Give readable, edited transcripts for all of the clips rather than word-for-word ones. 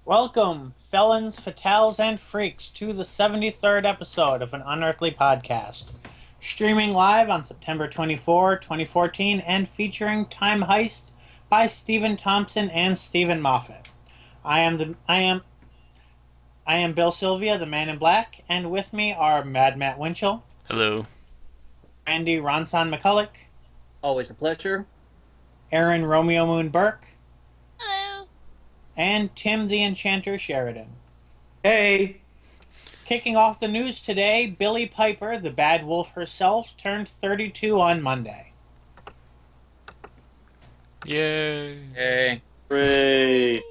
Welcome, felons, fatales, and freaks, to the 73rd episode of an Unearthly podcast. Streaming live on September 24, 2014, and featuring Time Heist by Stephen Thompson and Stephen Moffat. I am Bill Sylvia, the Man in Black, and with me are Mad Matt Winchell, Hello. Randy Ronson McCulloch, Always a pleasure. Aaron Romeo Moon Burke, Hello. and Tim the Enchanter Sheridan. Hey! Kicking off the news today, Billie Piper, the bad wolf herself, turned 32 on Monday. Yay. Hey. Hooray!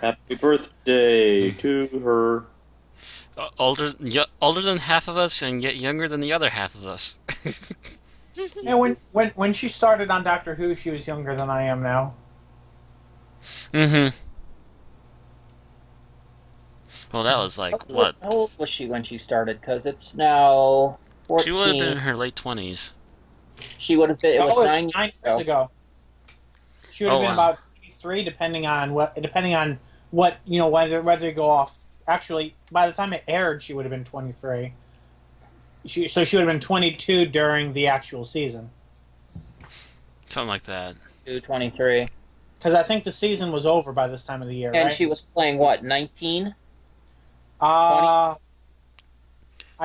Happy birthday to her. Older than half of us, and yet younger than the other half of us. Yeah, when she started on Doctor Who, she was younger than I am now. Mm-hmm. Well, that was like, what? How old was she when she started? Because it's now 14. She would have been in her late 20s. She would have been. It was Oh, 9 it's 9 years ago. She would have Oh, been wow. about 23, depending on what whether you go off. Actually, by the time it aired, she would have been 23. So she would have been 22 during the actual season. Something like that. 23. Because I think the season was over by this time of the year, And right? she was playing what? 19. I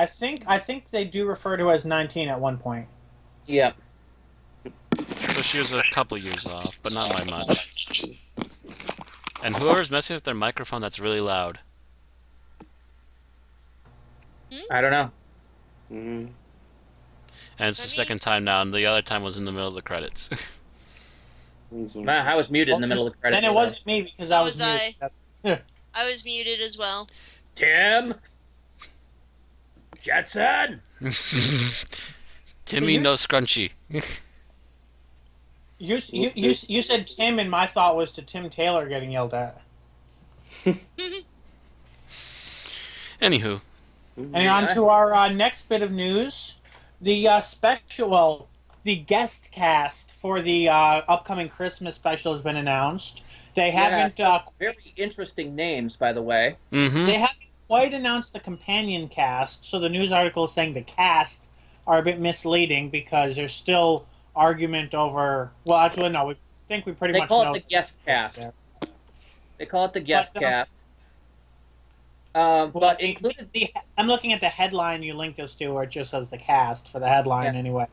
think they do refer to her as 19 at one point. Yep. So she was a couple years off, but not by much. And whoever's messing with their microphone, that's really loud. I don't know. Mm-hmm. And it's the second time now, and the other time was in the middle of the credits. Nah, I was muted in the middle of the credits. Then it wasn't me because So I was was muted. I was muted as well. Tim. Jetson. Timmy no scrunchy. You said Tim, and my thought was to Tim Taylor getting yelled at. Anywho. And on to our next bit of news. The the guest cast for the upcoming Christmas special has been announced. They haven't Very interesting names, by the way. Mm-hmm. they haven't quite announced the companion cast, so the news article is saying the cast are a bit misleading because there's still argument over. Well, actually, no. We think we pretty They much call know. it the guest cast. Yeah. They call it the guest But, cast. Well, But included. I'm looking at the headline you linked us to, where it just says the cast for the headline Yeah. anyway.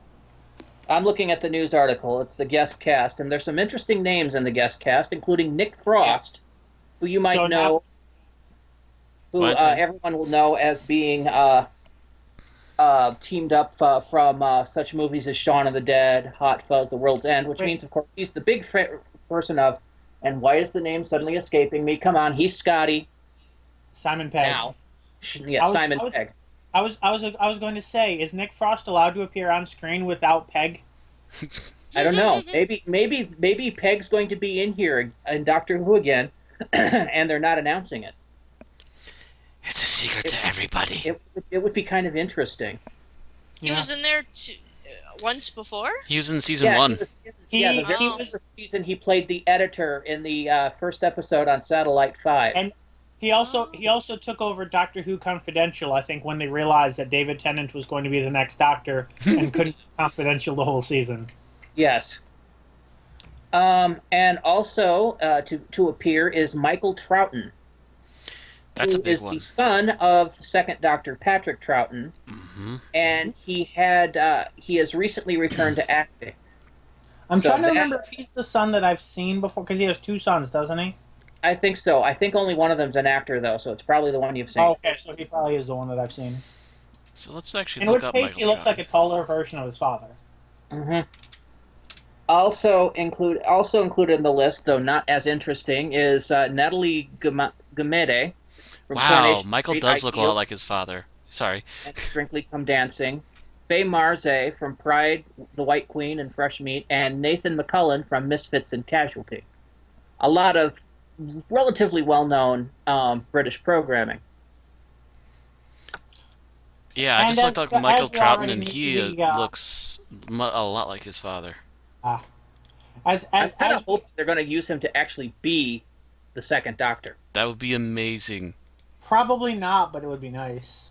I'm looking at the news article. It's the guest cast, and there's some interesting names in the guest cast, including Nick Frost, who you might So know, who What? everyone will know as being teamed up from such movies as Shaun of the Dead, Hot Fuzz, The World's End, which Wait. means, of course, he's the big person of, and why is the name suddenly escaping me? Come on, he's Scotty Simon Pegg. now. Yeah, Simon Pegg. I was going to say, is Nick Frost allowed to appear on screen without Pegg? I don't know. Maybe Pegg's going to be in here in Doctor Who again, and they're not announcing it. It's a secret to everybody. It would be kind of interesting. He was in there once before? He was in season 1. The very first season he played the editor in the first episode on Satellite 5. And he also took over Doctor Who Confidential, I think, when they realized that David Tennant was going to be the next Doctor and couldn't be Confidential the whole season. Yes. And also to appear is Michael Troughton. That's a who big is one. the son of the second Doctor, Patrick Troughton, Mm-hmm. and he has recently returned to acting. I'm So trying to that- remember if he's the son that I've seen before, because he has two sons, doesn't he? I think so. I think only one of them's an actor, though, so it's probably the one you've seen. Oh, okay, so he probably is the one that I've seen. So let's actually In look which up case, Michael he looks Troughton. like a taller version of his father. Mm-hmm. Also included in the list, though not as interesting, is Natalie Gumede from Wow, Coronation Michael Street, does look a Ideal, lot like his father. Sorry. and Strictly Come Dancing. Faye Marze from Pride, The White Queen, and Fresh Meat, and Nathan McCullen from Misfits and Casualty. A lot of relatively well-known British programming. Yeah, I And just looked as- up Michael as we Troughton, already and knew, he the, looks a lot like his father. As I kind of hope they're going to use him to actually be the second Doctor. That would be amazing. Probably not, but it would be nice.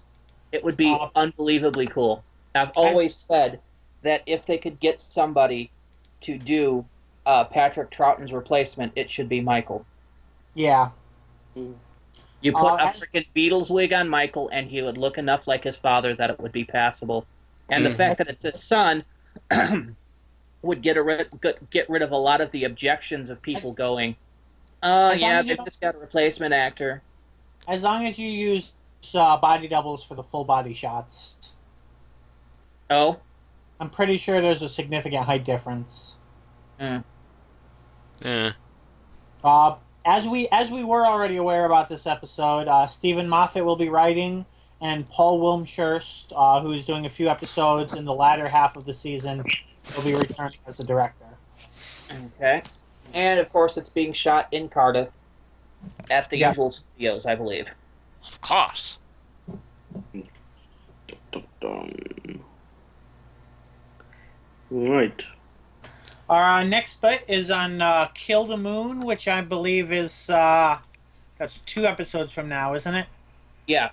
It would be unbelievably cool. I've always said that if they could get somebody to do Patrick Troughton's replacement, it should be Michael. Yeah. You put a freaking Beatles wig on Michael, and he would look enough like his father that it would be passable. And the fact that it's his son would get rid of a lot of the objections of people going, "Oh yeah, they just got a replacement actor." As long as you use body doubles for the full body shots. Oh, I'm pretty sure there's a significant height difference. Yeah. As we were already aware about this episode, Stephen Moffat will be writing, and Paul Wilmshurst, who is doing a few episodes in the latter half of the season, will be returning as the director. Okay. And, of course, it's being shot in Cardiff at the usual studios, I believe. Of course. Right. Our next bit is on Kill the Moon, which I believe is that's 2 episodes from now, isn't it? Yeah.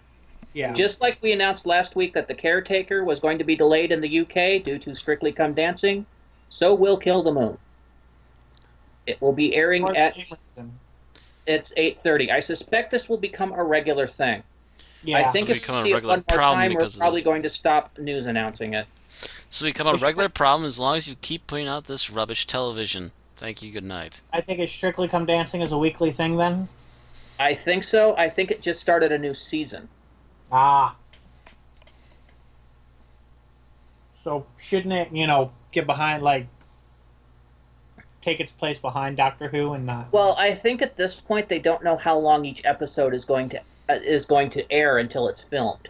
Yeah. Just like we announced last week that The Caretaker was going to be delayed in the UK due to Strictly Come Dancing, so will Kill the Moon. It will be airing at... It's 8:30. I suspect this will become a regular thing. Yeah. I think if we see it one more time, we're probably going to stop news announcing it. So become a regular problem as long as you keep putting out this rubbish television. Thank you, good night. I think it's Strictly Come Dancing as a weekly thing then? I think so. I think it just started a new season. Ah. So shouldn't it, get behind, take its place behind Doctor Who and not... Well, I think at this point they don't know how long each episode is going to air until it's filmed.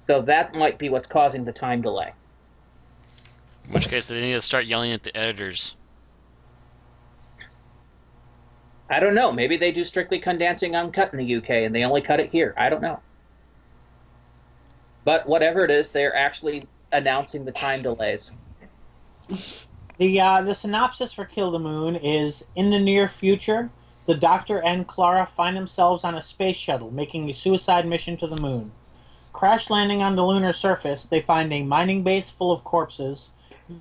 So that might be what's causing the time delay. In which case, they need to start yelling at the editors. I don't know. Maybe they do Strictly Come Dancing uncut in the UK, and they only cut it here. I don't know. But whatever it is, they're actually announcing the time delays. The synopsis for Kill the Moon is, in the near future, the Doctor and Clara find themselves on a space shuttle making a suicide mission to the moon. Crash landing on the lunar surface, they find a mining base full of corpses,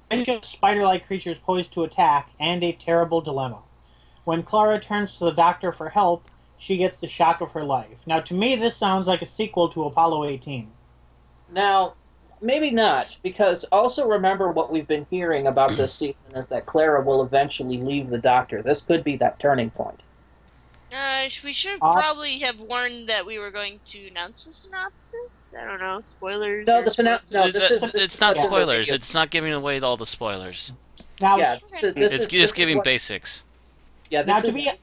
vicious spider-like creatures poised to attack, and a terrible dilemma. When Clara turns to the Doctor for help, she gets the shock of her life. Now, to me, this sounds like a sequel to Apollo 18. Now, maybe not, because also remember what we've been hearing about this season is that Clara will eventually leave the Doctor. This could be that turning point. We should probably have warned that we were going to announce the synopsis. I don't know, spoilers. No, it's not spoilers. It's not giving away all the spoilers. Now, it's just giving basics. Yeah. Now, to be at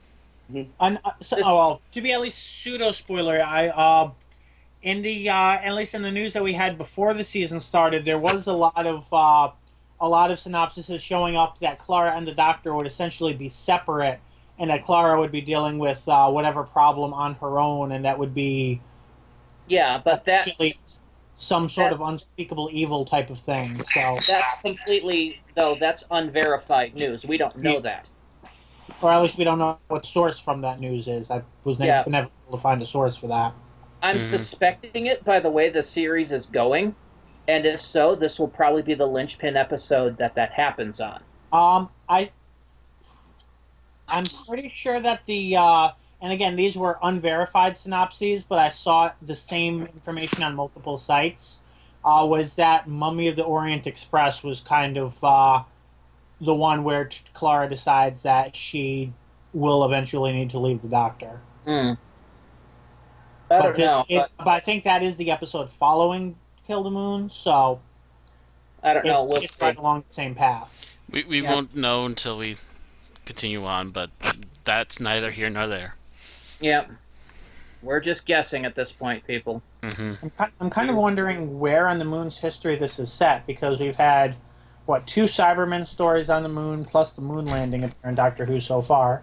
least pseudo spoiler, at least in the news that we had before the season started, there was a lot of synopsises showing up that Clara and the Doctor would essentially be separate, and that Clara would be dealing with whatever problem on her own, and that would be but that's some sort of unspeakable evil type of thing. So that's unverified news. We don't know that. Or at least we don't know what source from that news is. I was never able to find a source for that. I'm suspecting it by the way the series is going, and if so, this will probably be the linchpin episode that happens on. I'm pretty sure that and again, these were unverified synopses, but I saw the same information on multiple sites, was that Mummy of the Orient Express was kind of the one where Clara decides that she will eventually need to leave the Doctor. I don't know. But I think that is the episode following Kill the Moon, so I don't know. It's right along the same path. We won't know until we continue on, but that's neither here nor there. Yep. We're just guessing at this point, people. Mm-hmm. I'm kind of wondering where on the moon's history this is set, because we've had, 2 Cybermen stories on the moon, plus the moon landing appear in Doctor Who so far.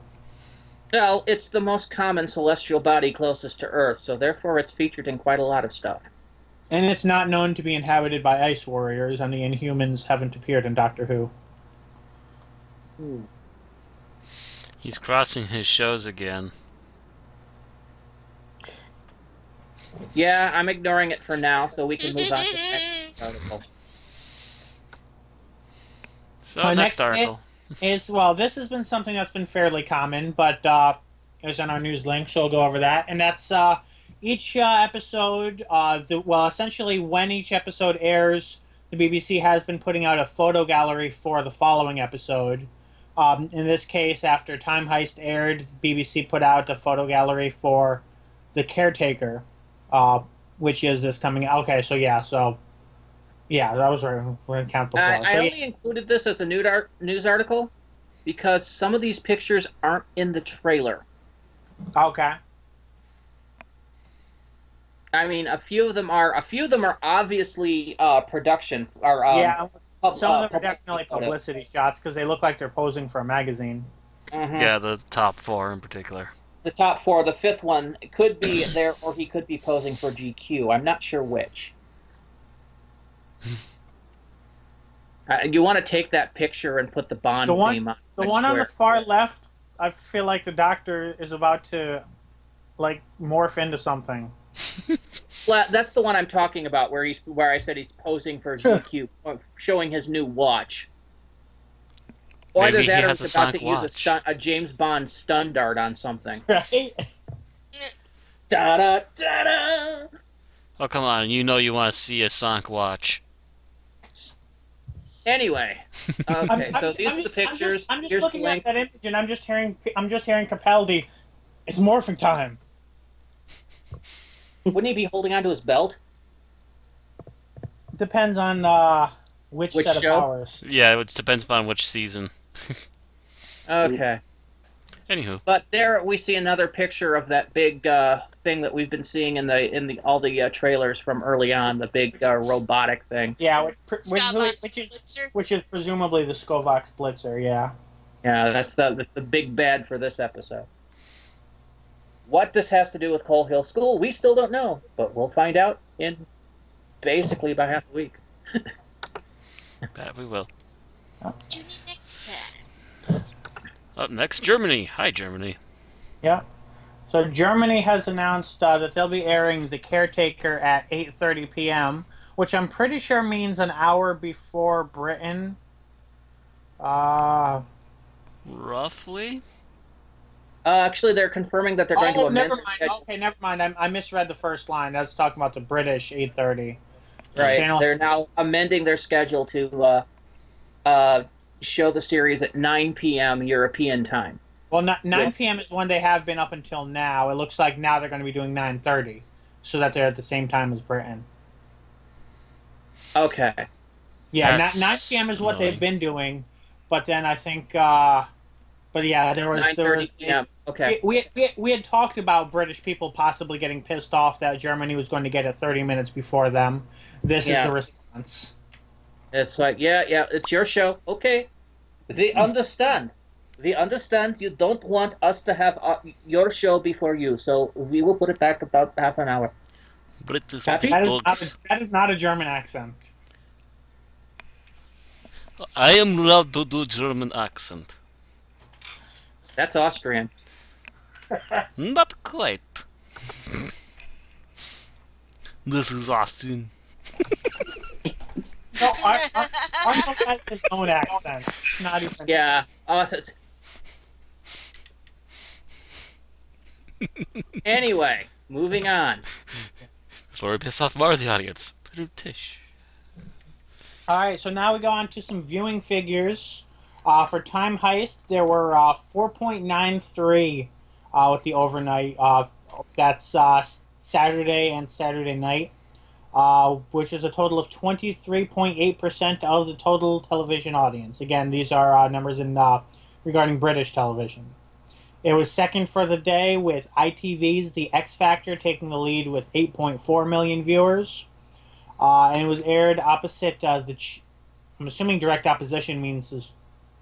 Well, it's the most common celestial body closest to Earth, so therefore it's featured in quite a lot of stuff. And it's not known to be inhabited by ice warriors, and the Inhumans haven't appeared in Doctor Who. Hmm. He's crossing his shows again. Yeah, I'm ignoring it for now, so we can move on to the next article. So next article. Well, this has been something that's been fairly common, but it was on our news link, so we'll go over that. And that's each episode, essentially when each episode airs, the BBC has been putting out a photo gallery for the following episode. In this case, after Time Heist aired, BBC put out a photo gallery for The Caretaker, which is this coming. Okay, so yeah, that was right. We're going to count before. I only included this as a news article because some of these pictures aren't in the trailer. Okay. I mean, a few of them are obviously production or some of them are definitely publicity shots because they look like they're posing for a magazine. Mm-hmm. Yeah, the top 4 in particular. The top 4, the 5th one could be there, or he could be posing for GQ. I'm not sure which. You want to take that picture and put the Bond theme on. The one on the far left, I feel like the Doctor is about to, morph into something. Well, that's the one I'm talking about, where I said he's posing for GQ, showing his new watch. Or either that, or he's about to use a James Bond stun dart on something. Right? Da da da da. Oh come on! You know you want to see a Sonic watch. Anyway, okay, so these are the pictures. I'm just looking at that image, and I'm just hearing Capaldi. It's morphing time. Wouldn't he be holding onto his belt? Depends on which set show? of powers. Yeah, it depends upon which season. Okay. Anywho. But there we see another picture of that big thing that we've been seeing in all the trailers from early on, the big robotic thing. Yeah, which is presumably the Skovok Blitzer. Yeah. Yeah, that's the big bad for this episode. What this has to do with Coal Hill School, we still don't know, but we'll find out in basically about half a week. That we will. Tune in next time. Up next, Germany. Hi, Germany. Yeah. So Germany has announced that they'll be airing The Caretaker at 8:30 p.m., which I'm pretty sure means an hour before Britain. Roughly? Actually, they're confirming that they're going to amend. Never mind. Okay, never mind. I misread the first line. I was talking about the British 8:30. Right. They're now amending their schedule to show the series at 9 p.m. European time. Well, 9 p.m. is when they have been up until now. It looks like now they're going to be doing 9:30, so that they're at the same time as Britain. Okay. Yeah, 9 p.m. is what they've been doing, but then I think, but yeah, there was 9:30 p.m. Okay. We had talked about British people possibly getting pissed off that Germany was going to get it 30 minutes before them. This is the response. It's like, yeah, it's your show. Okay. They understand. We understand you don't want us to have your show before you, so we will put it back about half an hour. British That is not a German accent. I am allowed to do German accent. That's Austrian. Not quite. This is Austrian. No, Arnold has his own accent. It's not even. Yeah. Anyway, moving on. Before we piss off more of the audience. British. Alright, so now we go on to some viewing figures. For Time Heist, there were 4.93 with the overnight. That's Saturday and Saturday night, which is a total of 23.8% of the total television audience. Again, these are numbers in regarding British television. It was second for the day with ITV's The X Factor taking the lead with 8.4 million viewers. And it was aired opposite I'm assuming direct opposition means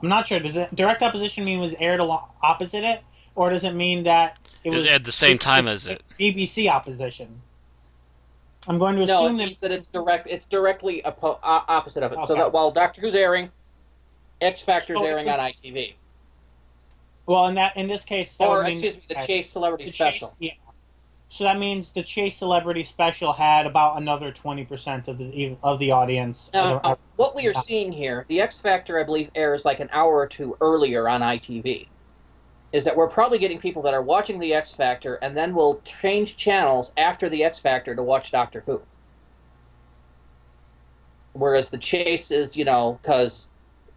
I'm not sure. Does direct opposition mean was aired opposite it, or does it mean that it was at the same time as it? BBC opposition. I'm going to assume no, it means that it's direct. It's directly opposite of it. Okay. So that while Doctor Who's airing, X Factor's airing on ITV. Well, in this case, or excuse me, the Chase Celebrity Special. Yeah. So that means the Chase Celebrity Special had about another 20% of the audience. Now, what we are seeing here, the X Factor, I believe, airs like an hour or two earlier on ITV. Is that we're probably getting people that are watching the X Factor and then will change channels after the X Factor to watch Doctor Who. Whereas the Chase is, because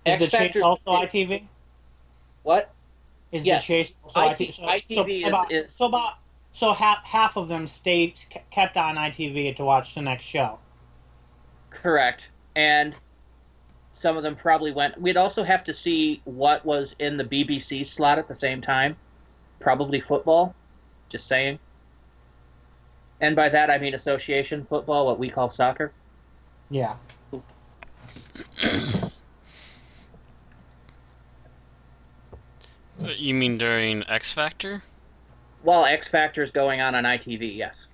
Is the Chase also ITV? What? Is yes. the Chase also ITV? So half of them kept on ITV to watch the next show. Correct. And some of them probably went. We'd also have to see what was in the BBC slot at the same time. Probably football. Just saying. And by that I mean association football, what we call soccer. Yeah. You mean during X Factor? Well, X Factor is going on ITV, yes.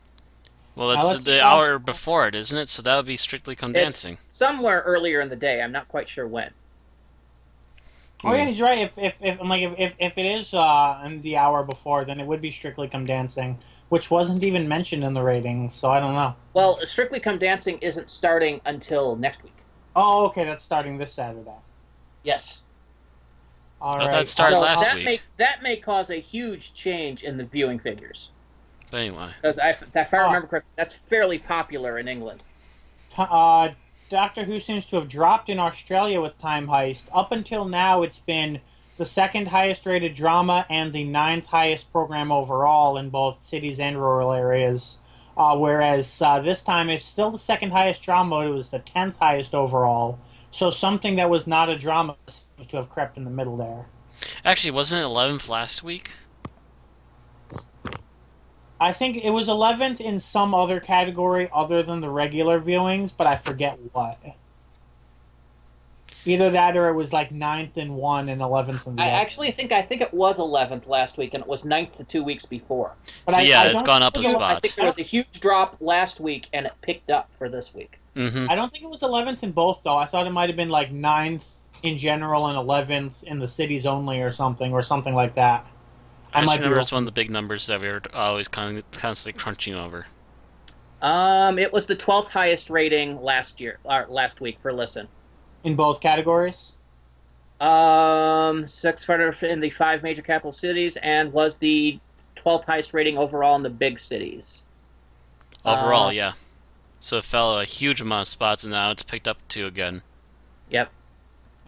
Well, it's the hour before it, isn't it? So that would be Strictly Come Dancing. It's somewhere earlier in the day. I'm not quite sure when. Oh yeah, he's right. If it is in the hour before, then it would be Strictly Come Dancing, which wasn't even mentioned in the ratings. So I don't know. Well, Strictly Come Dancing isn't starting until next week. Oh, okay, that's starting this Saturday. Yes. All right. That started last week. That may cause a huge change in the viewing figures. But anyway. Because if I remember correctly, that's fairly popular in England. Doctor Who seems to have dropped in Australia with Time Heist. Up until now, it's been the second highest rated drama and the 9th highest program overall in both cities and rural areas. Whereas this time it's still the second highest drama, but it was the 10th highest overall. So something that was not a drama seems to have crept in the middle there. Actually, wasn't it 11th last week? I think it was 11th in some other category other than the regular viewings, but I forget what. Either that or it was like 9th in one and 11th in the other. I think it was 11th last week, and it was 9th the 2 weeks before. But so it's gone up a spot. I think there was a huge drop last week, and it picked up for this week. Mm-hmm. I don't think it was 11th in both, though. I thought it might have been like 9th in general and 11th in the cities only or something like that. I just remember it's one of the big numbers that we were always constantly crunching over. It was the 12th highest rating last week for listen. In both categories? 600 in the 5 major capital cities, and was the 12th highest rating overall in the big cities. Overall, yeah. So it fell a huge amount of spots, and now it's picked up 2 again. Yep.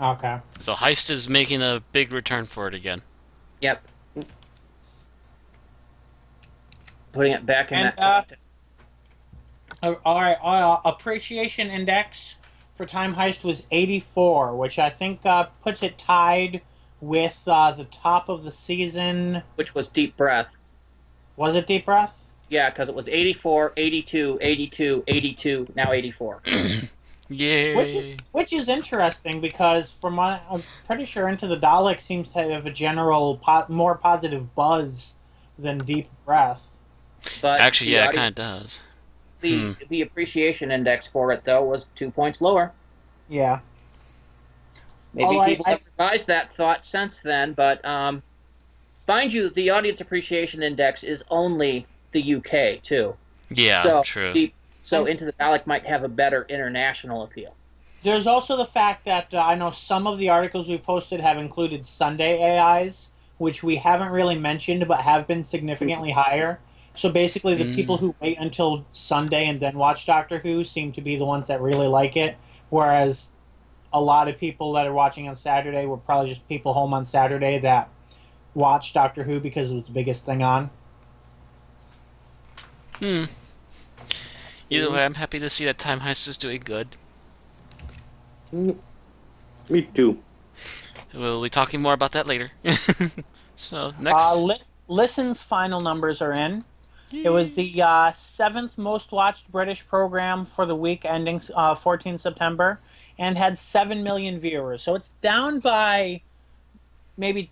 Okay. So Heist is making a big return for it again. Yep. Putting it back in that. All right. Appreciation index for Time Heist was 84, which I think puts it tied with the top of the season. Which was Deep Breath. Was it Deep Breath? Yeah, because it was 84, 82, 82, 82, now 84. Yay! Which is interesting because I'm pretty sure Into the Dalek seems to have a general more positive buzz than Deep Breath. But actually, yeah, it kind of does. The appreciation index for it, though, was 2 points lower. Yeah. Maybe people have revised that thought since then, but mind you, the audience appreciation index is only the UK, too. Yeah, true. So Into the Dalek might have a better international appeal. There's also the fact that I know some of the articles we posted have included Sunday AIs, which we haven't really mentioned but have been significantly higher. So basically the people who wait until Sunday and then watch Doctor Who seem to be the ones that really like it, whereas a lot of people that are watching on Saturday were probably just people home on Saturday that watched Doctor Who because it was the biggest thing on. Either way, I'm happy to see that Time Heist is doing good. Me too. We'll be talking more about that later. So, next. Listen's final numbers are in. It was the 7th most watched British program for the week ending 14 September and had 7 million viewers. So it's down by maybe,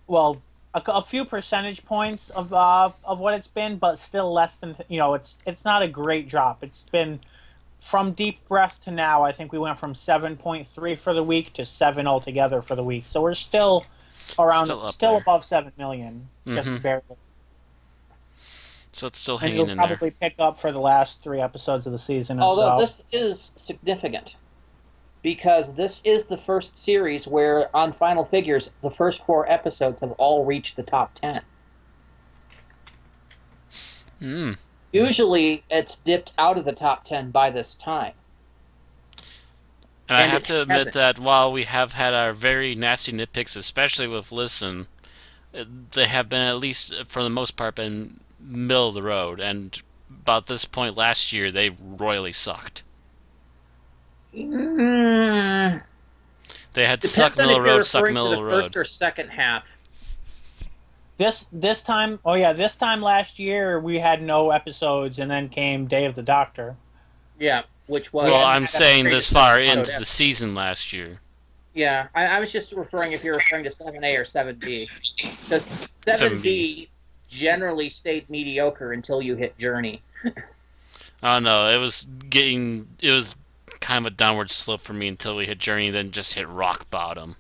a few percentage points of what it's been, but still less than, it's not a great drop. It's been from Deep Breath to now, I think we went from 7.3 for the week to 7 altogether for the week. So we're still around, still above 7 million, just barely. So it's still And hanging it'll in there. probably pick up for the last 3 episodes of the season or Although so. this is significant, because this is the first series where, on Final Figures, the first 4 episodes have all reached the top 10. Hmm. Usually, it's dipped out of the top 10 by this time. And I And have it to admit hasn't. that while we have had our very nasty nitpicks, especially with Listen, they have been, at least for the most part, been middle of the road. And about this point last year, they royally sucked. Mm, They had depends suck on middle if of you're road, suck referring to middle the of first road. or second half. This time, this time last year we had no episodes, and then came Day of the Doctor. Yeah, which We was... Well, hadn't I'm had saying episodes this for far episode into the episode. season last year. Yeah, I was just referring if you're referring to 7A or 7B. Because 7B generally stayed mediocre until you hit Journey. Oh no, it was kind of a downward slope for me until we hit Journey, then just hit rock bottom.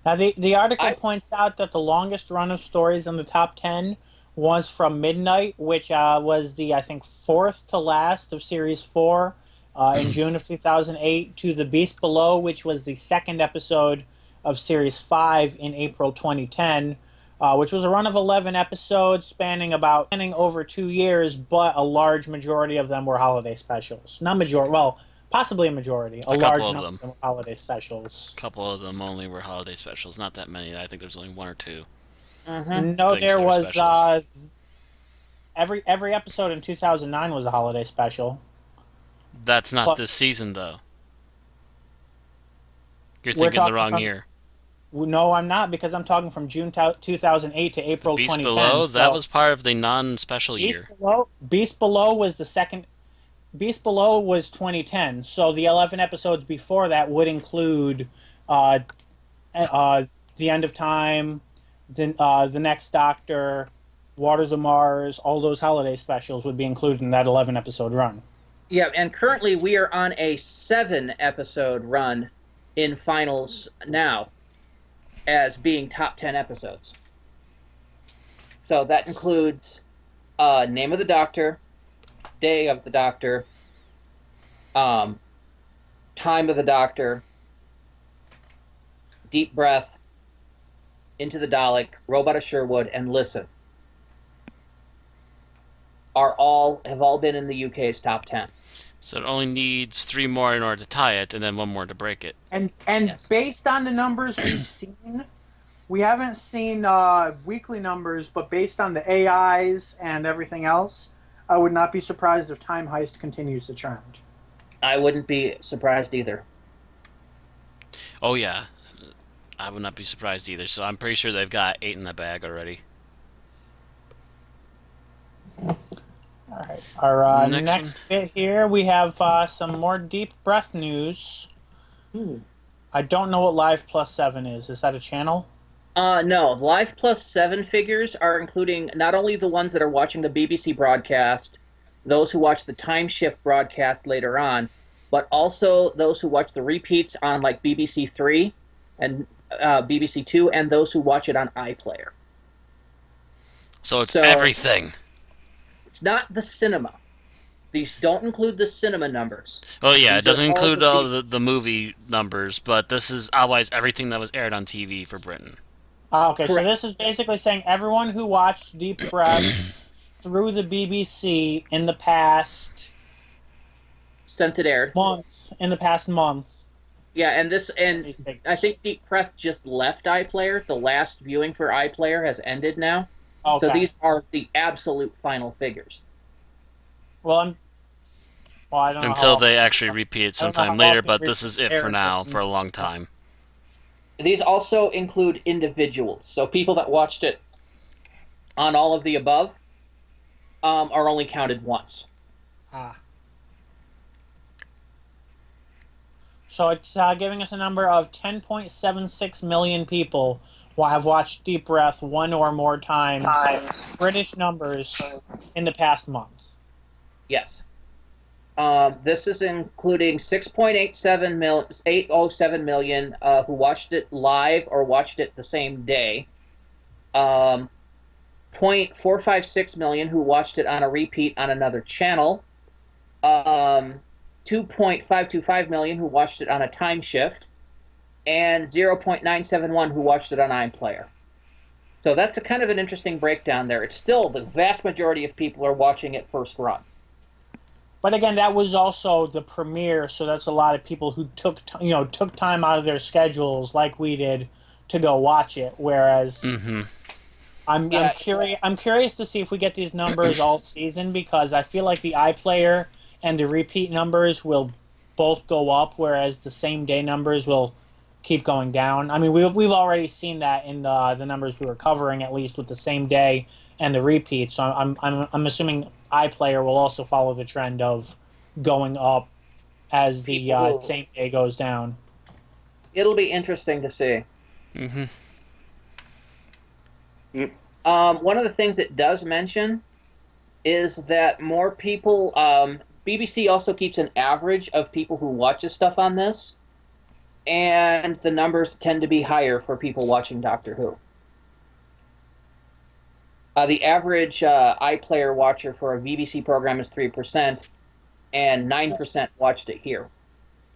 Now, the article I- points out that the longest run of stories in the top 10 was from Midnight, which was the, I think, 4th to last of Series 4 in June of 2008, to The Beast Below, which was the 2nd episode of Series 5 in April 2010, which was a run of 11 episodes spanning over 2 years, but a large majority of them were holiday specials. Not majority, well, possibly a majority. A large couple of number them. of them were holiday specials. A couple of them only were holiday specials, not that many. I think there's only 1 or 2. Mhm. No, Things there that are was specials. every episode in 2009 was a holiday special. That's not Plus- this season, though. You're We're thinking the talking wrong from- year. No, I'm not, because I'm talking from June 2008 to April Beast 2010. Below, so that was part of the non-special year. Beast Below was the second. Beast Below was 2010, so the 11 episodes before that would include The End of Time, The Next Doctor, Waters of Mars. All those holiday specials would be included in that 11 episode run. Yeah, and currently we are on a 7-episode run in finals now, as being top 10 episodes. So that includes Name of the Doctor, Day of the Doctor, Time of the Doctor, Deep Breath, Into the Dalek, Robot of Sherwood, and Listen have all been in the UK's top 10. So it only needs 3 more in order to tie it, and then 1 more to break it. And Yes. based on the numbers we've seen, we haven't seen weekly numbers, but based on the AIs and everything else, I would not be surprised if Time Heist continues the trend. I wouldn't be surprised either. Oh yeah, I would not be surprised either. So I'm pretty sure they've got 8 in the bag already. All right. Our Next next bit here, we have some more Deep Breath news. I don't know what Live Plus 7 is. Is that a channel? No. Live Plus 7 figures are including not only the ones that are watching the BBC broadcast, those who watch the time shift broadcast later on, but also those who watch the repeats on like BBC 3 and BBC 2, and those who watch it on iPlayer. So it's everything. It's not the cinema. These don't include the cinema numbers. Oh yeah, These it doesn't are all include the all the movie numbers, but this is otherwise everything that was aired on TV for Britain. Okay, Correct. so this is basically saying everyone who watched Deep Breath through the BBC in the past Since it aired. month. Yeah, and I think Deep Breath just left iPlayer. The last viewing for iPlayer has ended now. Okay. So these are the absolute final figures. Well, I don't know Until how they actually repeat it I don't know sometime how later, often but this is it for aired, now, but for a long time. These also include individuals. So people that watched it on all of the above are only counted once. So it's giving us a number of 10.76 million people who have watched Deep Breath 1 or more times. British numbers in the past month. Yes. This is including 6.807 million who watched it live or watched it the same day. .456 million who watched it on a repeat on another channel, 2.525 million who watched it on a time shift, and 0.971 who watched it on iPlayer. So that's a kind of an interesting breakdown there. It's still the vast majority of people are watching it first run. But again, that was also the premiere, so that's a lot of people who took time out of their schedules, like we did, to go watch it. Whereas I'm curious to see if we get these numbers all season, because I feel like the iPlayer and the repeat numbers will both go up, whereas the same day numbers will keep going down. I mean, we've already seen that in the numbers we were covering, at least with the same day and the repeat. So I'm assuming iPlayer will also follow the trend of going up as the same day goes down. It'll be interesting to see. One of the things it does mention is that more people. BBC also keeps an average of people who watches stuff on this, and the numbers tend to be higher for people watching Doctor Who. The average iPlayer watcher for a BBC program is 3%, and 9% watched it here.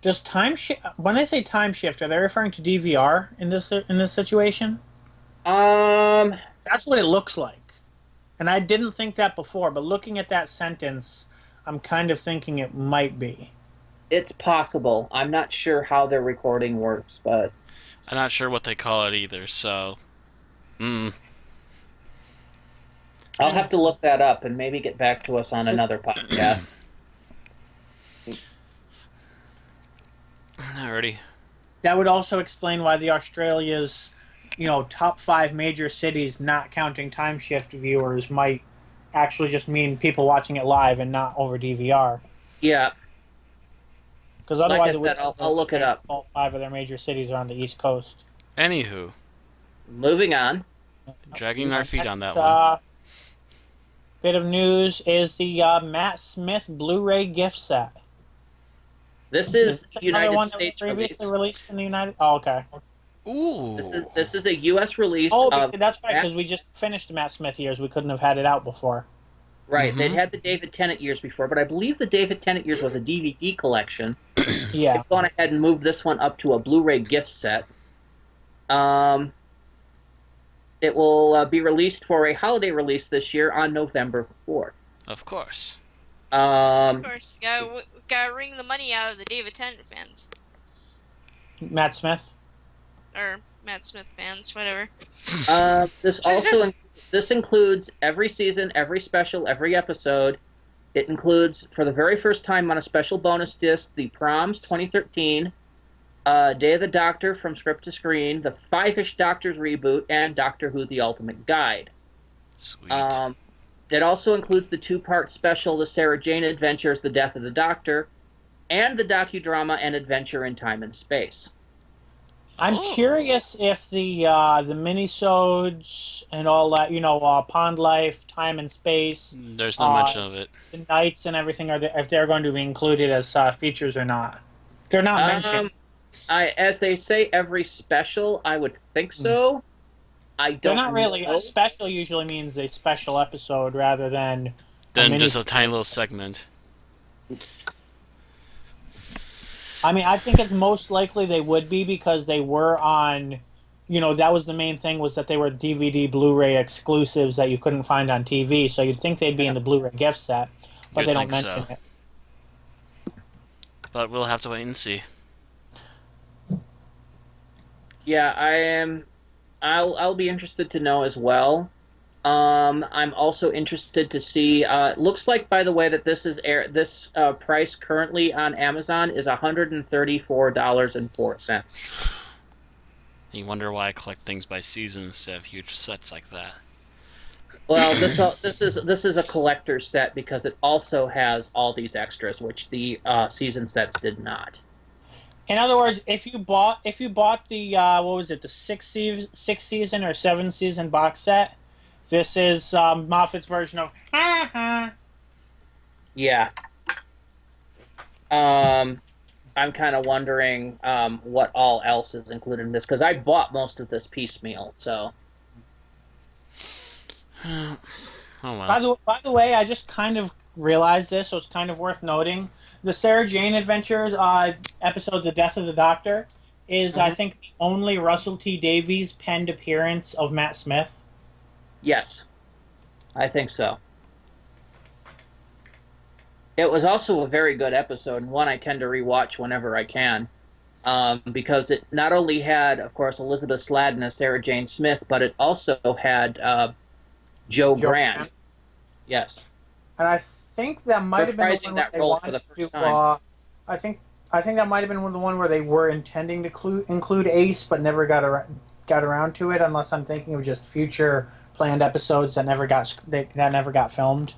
Does time shift? When they say time shift, are they referring to DVR in this situation? That's what it looks like, and I didn't think that before. But looking at that sentence, I'm kind of thinking it might be. It's possible. I'm not sure how their recording works, but I'm not sure what they call it either. So, I'll have to look that up and maybe get back to us on another podcast. Alrighty. That would also explain why the Australia's, top 5 major cities, not counting time shift viewers, might actually just mean people watching it live and not over DVR. Yeah. Because otherwise, like I said, I'll look it up. All 5 of their major cities are on the East Coast. Anywho, moving on. Dragging our feet on that one. Bit of news is the Matt Smith Blu-ray gift set. This is United one States that was previously release. released in the United. Oh, okay. Ooh. This is a U.S. release. Oh, that's right, because we just finished Matt Smith years. We couldn't have had it out before. Right, they'd had the David Tennant years before, but I believe the David Tennant years was a DVD collection. Yeah. They've gone ahead and moved this one up to a Blu-ray gift set. It will be released for a holiday release this year on November 4th. Of course. Of course, gotta wring the money out of the David Tennant fans. Matt Smith? Or Matt Smith fans, whatever. This includes every season, every special, every episode. It includes, for the very first time on a special bonus disc, the Proms 2013, Day of the Doctor from Script to Screen, the Five-ish Doctors reboot, and Doctor Who: The Ultimate Guide. Sweet. It also includes the 2-part special, The Sarah Jane Adventures, The Death of the Doctor, and the docudrama An Adventure in Time and Space. I'm curious if the minisodes and all that, Pond Life, Time and Space. There's not much of it. The nights and everything, if they're going to be included as features or not. They're not mentioned. As they say, every special, I would think so. They're not really. A special usually means a special episode rather than just a tiny little segment. I mean, I think it's most likely they would be, because they were on, that was the main thing, was that they were DVD, Blu-ray exclusives that you couldn't find on TV. So you'd think they'd be in the Blu-ray gift set, but they don't mention it. But we'll have to wait and see. Yeah, I am. I'll be interested to know as well. I'm also interested to see. It looks like, by the way, that this price currently on Amazon is $134.04. You wonder why I collect things by season instead of huge sets like that. Well, this is a collector's set because it also has all these extras, which the season sets did not. In other words, if you bought the what was it, the sixth season or 7th season box set, this is Moffat's version of Yeah. I'm kind of wondering what all else is included in this, because I bought most of this piecemeal, so. Oh By well. the way, I just kind of realized this, so it's kind of worth noting. The Sarah Jane Adventures episode, "The Death of the Doctor," is I Mhm. think the only Russell T Davies penned appearance of Matt Smith. Yes, I think so. It was also a very good episode, and one I tend to rewatch whenever I can, because it not only had, of course, Elizabeth Sladen as Sarah Jane Smith, but it also had Joe Joe Grant. Grant. Yes, And I think that might have been the reprising one where that they role for wanted the to. first time. I think I think that might have been the one where they were intending to include Ace, but never got around to it. Unless I'm thinking of just future planned episodes that never got filmed.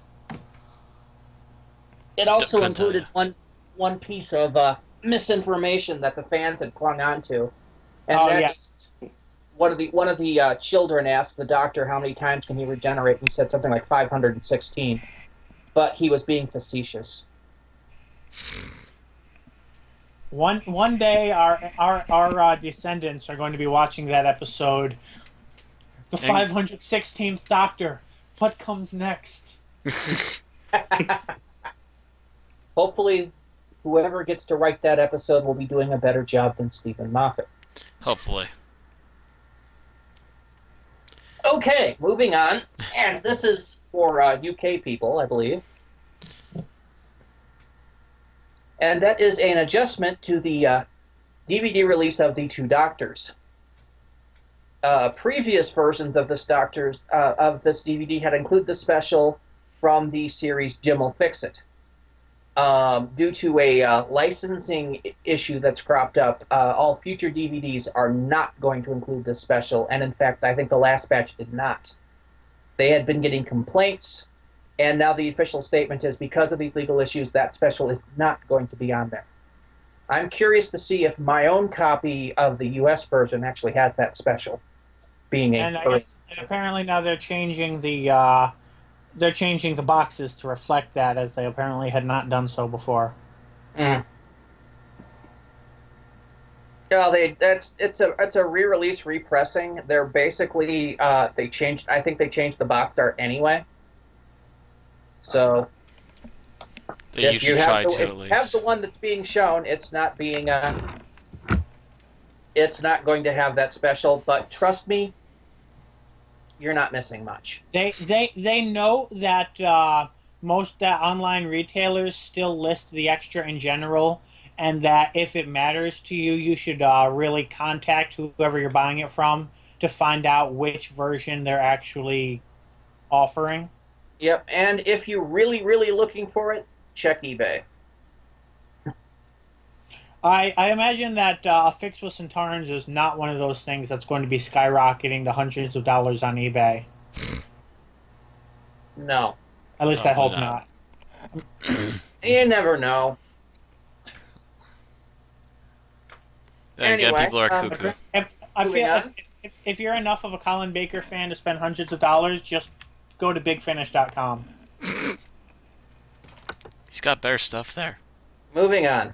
It also Couldn't tell you. included one piece of misinformation that the fans had clung on to, and Oh that yes. one of the children asked the doctor how many times can he regenerate. He said something like 516, but he was being facetious. One day, our descendants are going to be watching that episode, the And 516th Doctor. What comes next? Hopefully, whoever gets to write that episode will be doing a better job than Stephen Moffat. hopefully. Okay, moving on, and this is for UK people, I believe. And that is an adjustment to the DVD release of The Two Doctors. Previous versions of this DVD had included the special from the series Jim'll Fix It. Due to a licensing issue that's cropped up, all future DVDs are not going to include this special, and in fact, I think the last batch did not. They had been getting complaints, and now the official statement is because of these legal issues, that special is not going to be on there. I'm curious to see if my own copy of the US version actually has that special, being a And I guess and apparently now they're changing the boxes to reflect that, as they apparently had not done so before. Mm. Yeah, it's a re-release, repressing. They're basically they changed. I think they changed the box art anyway. So They if you usually have try the to if at you have the least. one that's being shown, it's not going to have that special. But trust me, you're not missing much. They know that most online retailers still list the extra in general, and that if it matters to you, you should really contact whoever you're buying it from to find out which version they're actually offering. Yep. And if you're really looking for it, check eBay. I imagine that a fix with Centaurans is not one of those things that's going to be skyrocketing to hundreds of dollars on eBay. No, At least I Probably hope not. not. you never know. Then again, Anyway, people are cuckoo. If I moving feel on. if you're enough of a Colin Baker fan to spend hundreds of dollars, just go to bigfinish.com. He's got better stuff there. Moving on.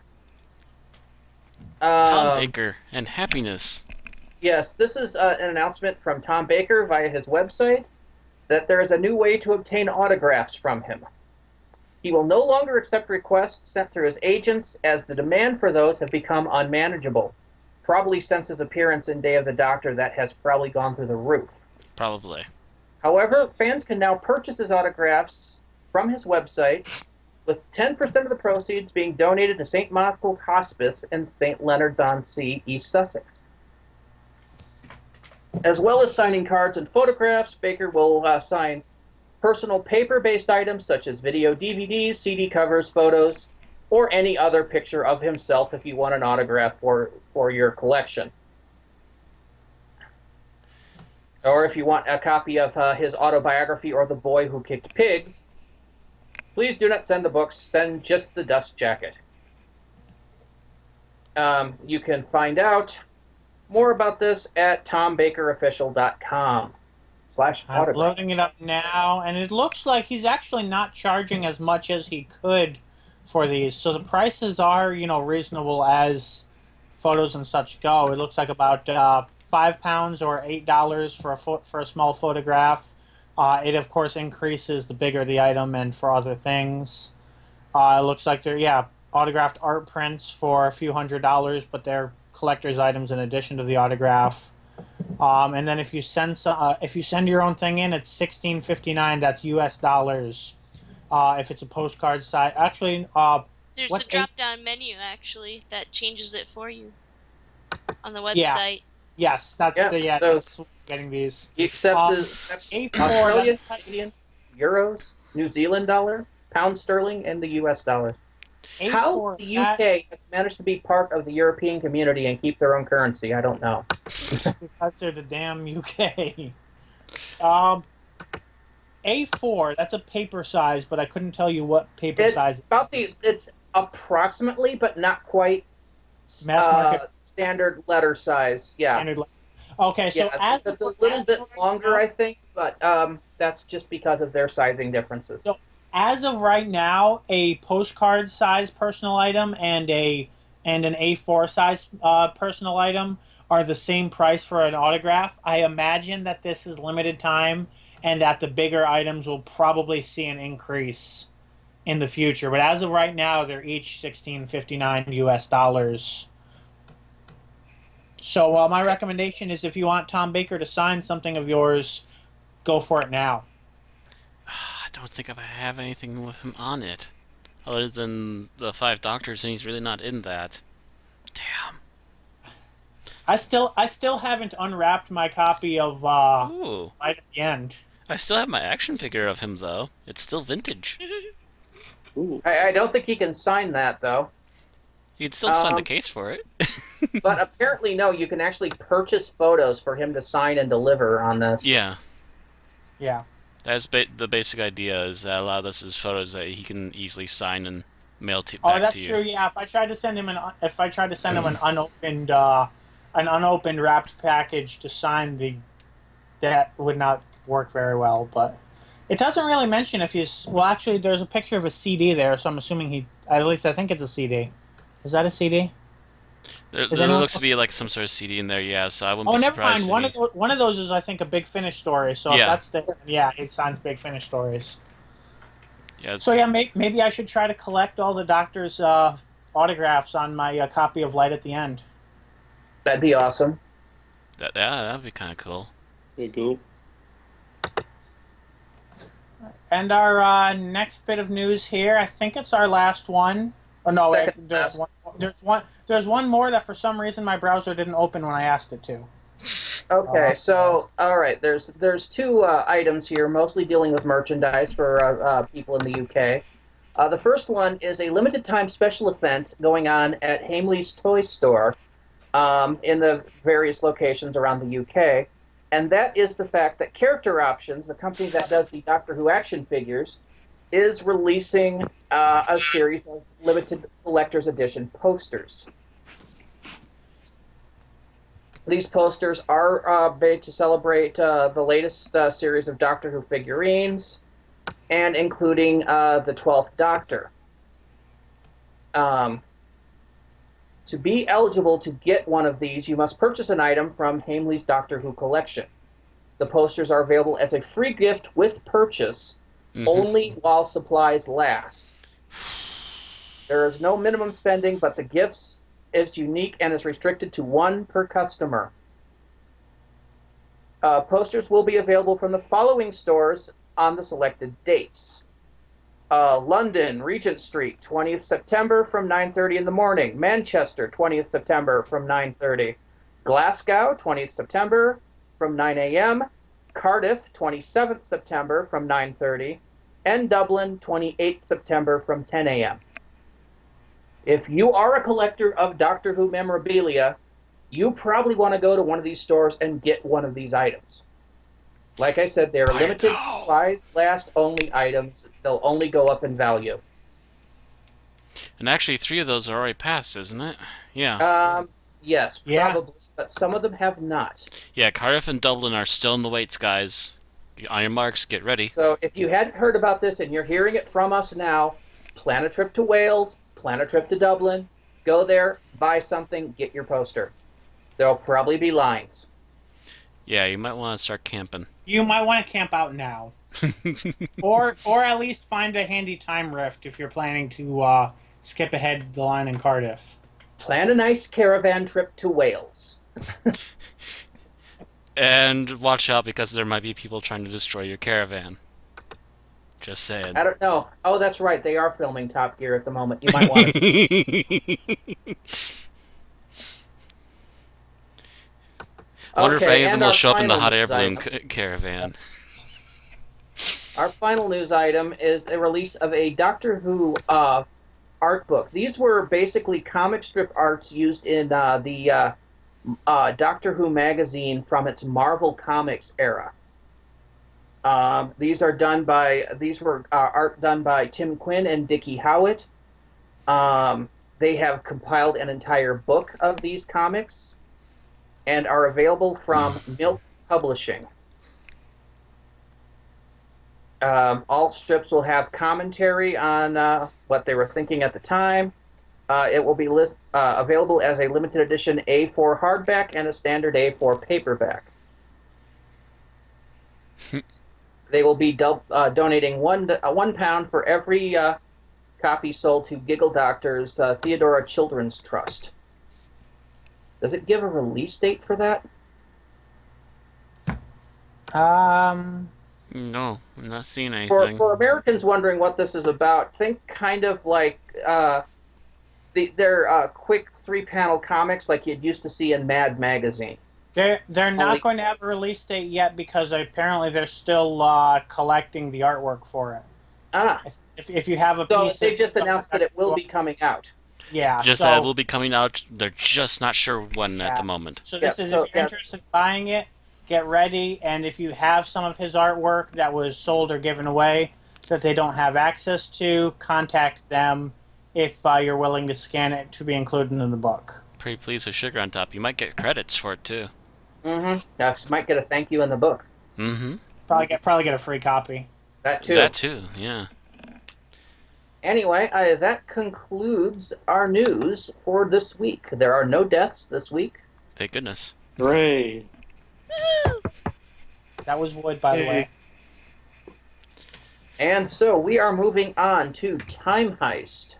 Tom Baker and happiness. Yes, this is an announcement from Tom Baker via his website that there is a new way to obtain autographs from him. He will no longer accept requests sent through his agents, as the demand for those have become unmanageable. Probably since his appearance in Day of the Doctor, that has probably gone through the roof. Probably. However, fans can now purchase his autographs from his website, with 10% of the proceeds being donated to St. Michael's Hospice in St. Leonards-on-Sea, East Sussex. As well as signing cards and photographs, Baker will sign personal paper-based items such as video DVDs, CD covers, photos, or any other picture of himself if you want an autograph for your collection. Or if you want a copy of his autobiography or The Boy Who Kicked Pigs, please do not send the books, send just the dust jacket. You can find out more about this at tombakerofficial.com/autograph. I'm loading it up now, and it looks like he's actually not charging as much as he could for these. So the prices are, reasonable as photos and such go. It looks like about £5 or $8 for a small photograph, It of course increases the bigger the item and for other things. It looks like they're autographed art prints for a few $100s, but they're collector's items in addition to the autograph. And then if you send your own thing in, it's $16.59. That's US dollars. If it's a postcard size, actually, There's what's a drop-down menu actually that changes it for you on the Yeah. website. Yes, that's Yeah, so that's getting these. he accepts, Um, accepts A4. Australian, That's, Canadian, euros, New Zealand dollar, pound sterling, and the US dollar. How A4. the UK has managed to be part of the European community and keep their own currency, I don't know. Because they're the damn UK. A4. That's a paper size, but I couldn't tell you what paper size. It's approximately, but not quite Mass market standard letter size. Yeah. standard. Okay, so Yeah, it's a little bit longer, I think, but that's just because of their sizing differences. So as of right now, a postcard size personal item and an A4 size personal item are the same price for an autograph. I imagine that this is limited time and that the bigger items will probably see an increase in the future. But as of right now, they're each $16.59 US dollars. So my recommendation is if you want Tom Baker to sign something of yours, go for it now. I don't think I have anything with him on it, other than the 5 Doctors, and he's really not in that. Damn. I still haven't unwrapped my copy of Ooh. Light at the End. I still have my action figure of him, though. It's still vintage. Ooh. I don't think he can sign that, though. You can still sign the case for it. But apparently, no, you can actually purchase photos for him to sign and deliver on this. Yeah. Yeah. That's the basic idea, is that a lot of this is photos that he can easily sign and mail back Oh, that's to you. true. Yeah, if I tried to send him an unopened wrapped package to sign, that would not work very well. But it doesn't really mention if he's actually there's a picture of a CD there, so I'm assuming at least I think it's a CD. Is that a CD? There anyone looks to else- be like some sort of CD in there, yeah, so I wouldn't Oh, be never mind. surprised One of those is I think a Big Finish story. So if Yeah. that's it signs Big Finish stories. Yeah, So yeah, maybe I should try to collect all the Doctor's autographs on my copy of Light at the End. That'd be awesome. that'd be kind of cool. Pretty cool. And our next bit of news here, I think it's our last one. Oh no, Second there's last. there's one more that for some reason my browser didn't open when I asked it to. Okay, so all right, there's 2 items here, mostly dealing with merchandise for people in the UK. The first one is a limited time special event going on at Hamley's Toy Store in the various locations around the UK, and that is the fact that Character Options, the company that does the Doctor Who action figures, is releasing a series of limited collector's edition posters. These posters are made to celebrate the latest series of Doctor Who figurines, and including the 12th Doctor. To be eligible to get one of these, you must purchase an item from Hamley's Doctor Who collection. The posters are available as a free gift with purchase, only while supplies last. There is no minimum spending, but the gifts is unique and is restricted to 1 per customer. Posters will be available from the following stores on the selected dates. London, Regent Street, 20th September from 9:30 in the morning. Manchester, 20th September from 9:30. Glasgow, 20th September from 9 a.m. Cardiff, 27th September from 9:30. And Dublin, 28th September from 10 a.m. If you are a collector of Doctor Who memorabilia, you probably want to go to one of these stores and get one of these items. Like I said, they're limited supplies, last only items. They'll only go up in value. And actually, 3 of those are already passed, isn't it? Yeah. Yes, Yeah. probably, but some of them have not. Yeah, Cardiff and Dublin are still in the waits, guys. On your marks, get ready. So if you hadn't heard about this and you're hearing it from us now, plan a trip to Wales, plan a trip to Dublin, go there, buy something, get your poster. There'll probably be lines. Yeah, you might want to start camping. You might want to camp out now. Or at least find a handy time rift if you're planning to skip ahead the line in Cardiff. Plan a nice caravan trip to Wales. And watch out because there might be people trying to destroy your caravan. Just saying. I don't know. Oh, that's right. They are filming Top Gear at the moment. You might want to. Wonder if any of them will show up in the hot final air news balloon item. caravan. Our final news item is the release of a Doctor Who art book. These were basically comic strip arts used in the Doctor Who magazine from its Marvel Comics era. These were art done by Tim Quinn and Dickie Howitt. They have compiled an entire book of these comics and are available from Milk Publishing. All strips will have commentary on what they were thinking at the time. It will be available as a limited edition A4 hardback and a standard A4 paperback. They will be donating £1 for every copy sold to Giggle Doctor's Theodora Children's Trust. Does it give a release date for that? No, I'm not seeing anything. For Americans wondering what this is about, think kind of like their quick 3-panel comics like you'd used to see in Mad Magazine. They're not going to have a release date yet because apparently they're still collecting the artwork for it. Ah. If you have a so piece, they just announced that it will be coming out. Yeah, just so, that it will be coming out. They're just not sure when at the moment. So this is if you're interested in buying it, get ready. And if you have some of his artwork that was sold or given away that they don't have access to, contact them if you're willing to scan it to be included in the book. Pretty pleased with sugar on top. You might get credits for it too. Mm-hmm. Yes, might get a thank you in the book. Mm-hmm. Probably get a free copy. That too. That too. Yeah. Anyway, that concludes our news for this week. There are no deaths this week. Thank goodness. Hooray. That was wood, by the way. And so we are moving on to Time Heist.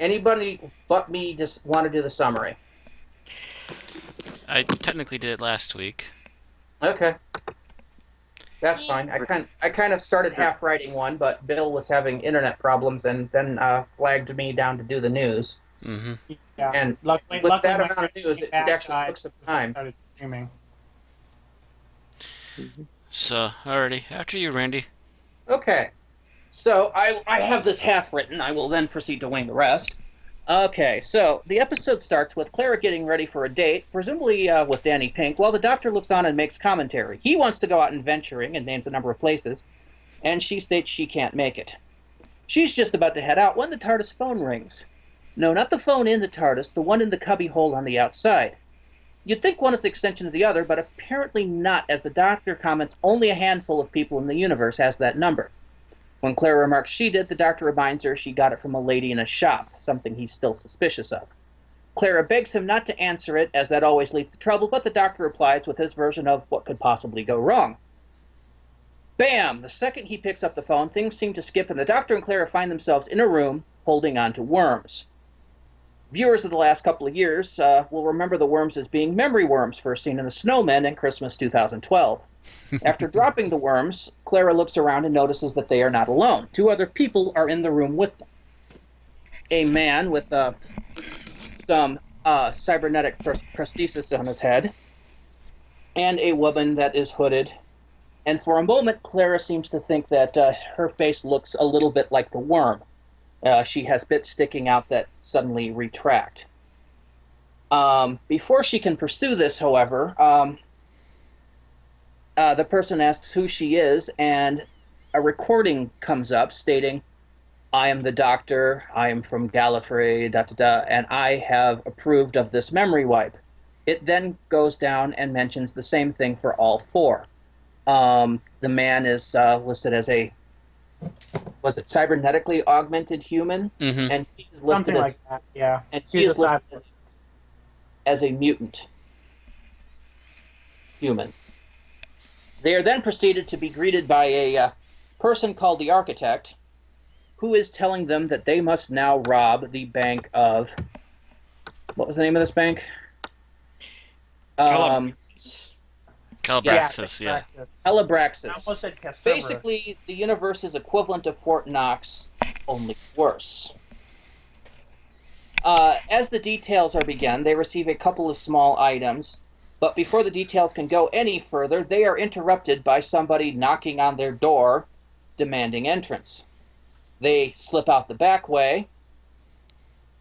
Anybody but me just want to do the summary? I technically did it last week. Okay. That's fine. I kind of started half writing one, but Bill was having internet problems and then flagged me down to do the news. Mm-hmm. Yeah. And luckily, with that amount of news, it actually took some time. Started streaming. So, alrighty. After you, Randy. Okay. So I have this half written. I will then proceed to wing the rest. Okay, so the episode starts with Clara getting ready for a date, presumably with Danny Pink, while the Doctor looks on and makes commentary. He wants to go out adventuring and names a number of places, and she states she can't make it. She's just about to head out when the TARDIS phone rings. No, not the phone in the TARDIS, the one in the cubby hole on the outside. You'd think one is the extension of the other, but apparently not, as the Doctor comments only a handful of people in the universe has that number. When Clara remarks she did, the Doctor reminds her she got it from a lady in a shop, something he's still suspicious of. Clara begs him not to answer it, as that always leads to trouble, but the Doctor replies with his version of what could possibly go wrong. Bam! The second he picks up the phone, things seem to skip, and the Doctor and Clara find themselves in a room holding on to worms. Viewers of the last couple of years will remember the worms as being memory worms, first seen in The Snowmen in Christmas 2012. After dropping the worms, Clara looks around and notices that they are not alone. 2 other people are in the room with them. A man with some cybernetic prosthesis on his head, and a woman that is hooded. And for a moment, Clara seems to think that her face looks a little bit like the worm. She has bits sticking out that suddenly retract. Before she can pursue this, however, the person asks who she is, and a recording comes up stating, "I am the Doctor, I am from Gallifrey, da-da-da, and I have approved of this memory wipe." It then goes down and mentions the same thing for all 4. The man is listed as a, was it cybernetically augmented human? Mm-hmm. And she is Something listed like that, yeah. and she is listed as a mutant human. They are then proceeded to be greeted by a person called the Architect, who is telling them that they must now rob the bank of... What was the name of this bank? Calabraxis, yeah. Calabraxis. I almost said Castroverus. Basically, the universe's equivalent of Fort Knox, only worse. As the details are begun, they receive a couple of small items, but before the details can go any further, they are interrupted by somebody knocking on their door, demanding entrance. They slip out the back way.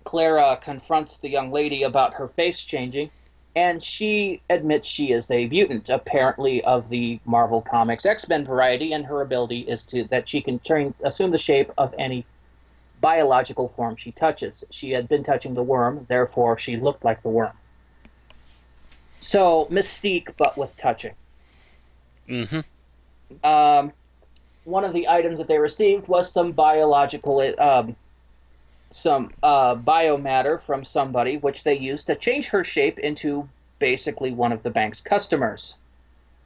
Clara confronts the young lady about her face changing, and she admits she is a mutant, apparently of the Marvel Comics X-Men variety, and her ability is that she can assume the shape of any biological form she touches. She had been touching the worm, therefore she looked like the worm. So, Mystique, but with touching. Mm-hmm. One of the items that they received was some biological... biomatter from somebody, which they used to change her shape into basically one of the bank's customers.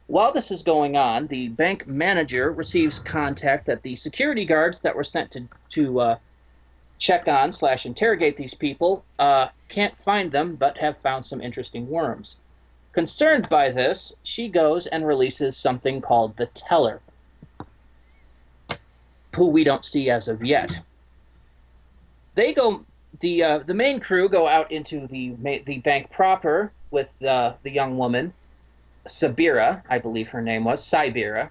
While this is going on, the bank manager receives contact that the security guards that were sent to check on / interrogate these people can't find them, but have found some interesting worms. Concerned by this, she goes and releases something called the Teller, who we don't see as of yet. They go. The main crew go out into the bank proper with the young woman, Sabira, I believe her name was Cybra,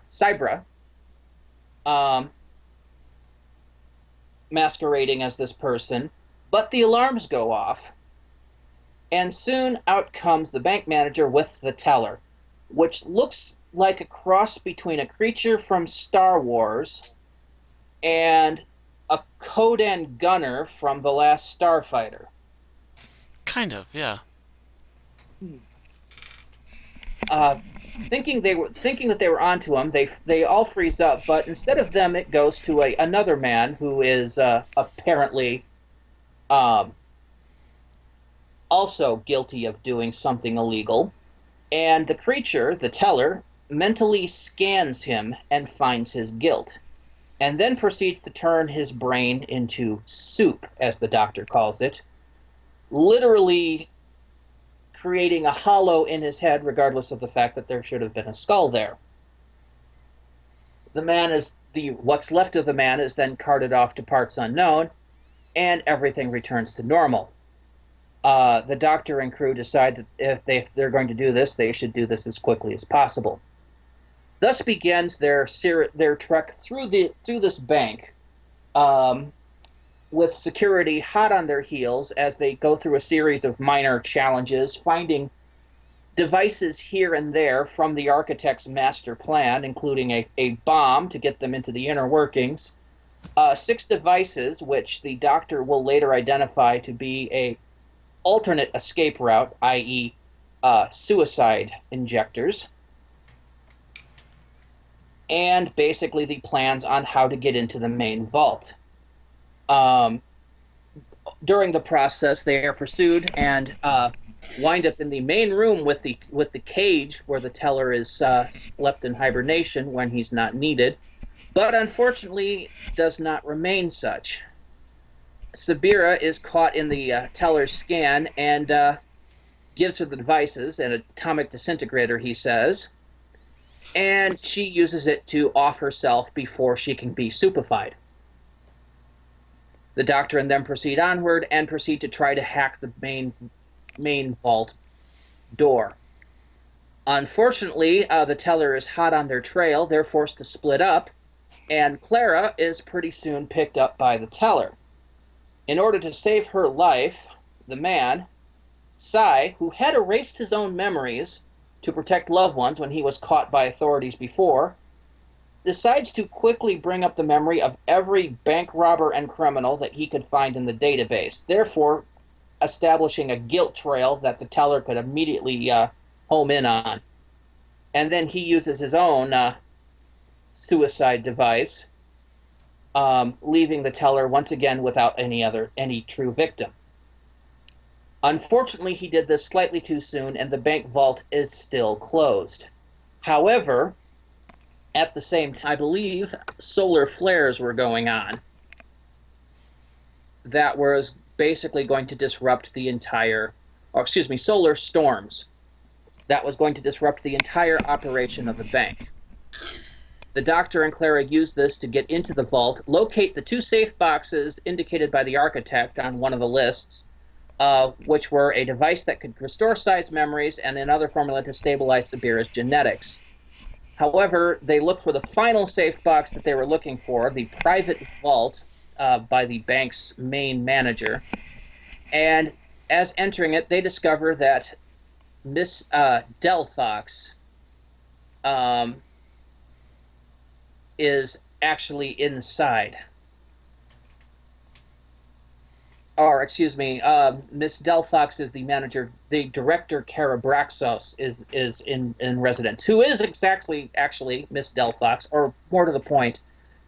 masquerading as this person. But the alarms go off, and soon out comes the bank manager with the Teller, which looks like a cross between a creature from Star Wars and a Kodan gunner from The Last Starfighter. Kind of, yeah. Thinking that they were onto him, they all freeze up, but instead of them, it goes to another man who is apparently also guilty of doing something illegal. And the creature, the Teller, mentally scans him and finds his guilt, and then proceeds to turn his brain into soup, as the doctor calls it, literally creating a hollow in his head, regardless of the fact that there should have been a skull there. What's left of the man is then carted off to parts unknown, and everything returns to normal. The doctor and crew decide that if they're going to do this, they should do this as quickly as possible. Thus begins their trek through this bank, with security hot on their heels as they go through a series of minor challenges, finding devices here and there from the Architect's master plan, including a bomb to get them into the inner workings, 6 devices which the doctor will later identify to be a alternate escape route, i.e. Suicide injectors, and basically the plans on how to get into the main vault. During the process, they are pursued and wind up in the main room with the cage where the Teller is left in hibernation when he's not needed, but unfortunately does not remain such. Sabira is caught in the Teller's scan and gives her the devices, an atomic disintegrator, he says, and she uses it to off herself before she can be soupified. The doctor and them proceed onward and proceed to try to hack the main vault door. Unfortunately, the Teller is hot on their trail. They're forced to split up, and Clara is pretty soon picked up by the Teller. In order to save her life, the man, Sai, who had erased his own memories to protect loved ones when he was caught by authorities before, decides to quickly bring up the memory of every bank robber and criminal that he could find in the database, therefore establishing a guilt trail that the Teller could immediately home in on. And then he uses his own suicide device, leaving the Teller once again without any true victim. Unfortunately, he did this slightly too soon, and the bank vault is still closed. However, at the same time, I believe solar flares were going on that was basically going to disrupt the entire, or excuse me, solar storms that was going to disrupt the entire operation of the bank. The doctor and Clara used this to get into the vault, locate the 2 safe boxes indicated by the architect on one of the lists, which were a device that could restore Sai's memories and another formula to stabilize Sabira's genetics. However, they looked for the final safe box that they were looking for, the private vault by the bank's main manager. And as entering it, they discover that Miss Delphox is actually inside. Or, excuse me, Miss Delphox is the manager. The director, Karabraxos, is in residence, who is exactly, actually, Miss Delphox, or more to the point,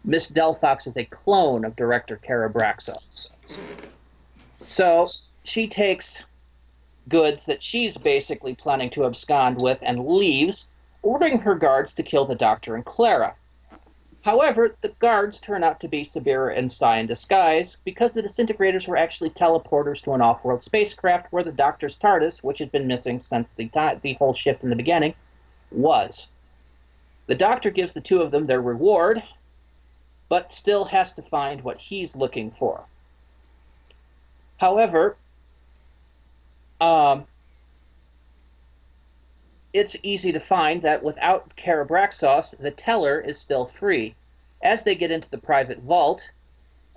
Miss Delphox is a clone of director Karabraxos. So she takes goods that she's basically planning to abscond with and leaves, ordering her guards to kill the doctor and Clara. However, the guards turn out to be Sabira and Sai in disguise, because the disintegrators were actually teleporters to an off-world spacecraft where the Doctor's TARDIS, which had been missing since the whole shift in the beginning, was. The Doctor gives the 2 of them their reward, but still has to find what he's looking for. However, it's easy to find that without Karabraxos, the teller is still free. As they get into the private vault,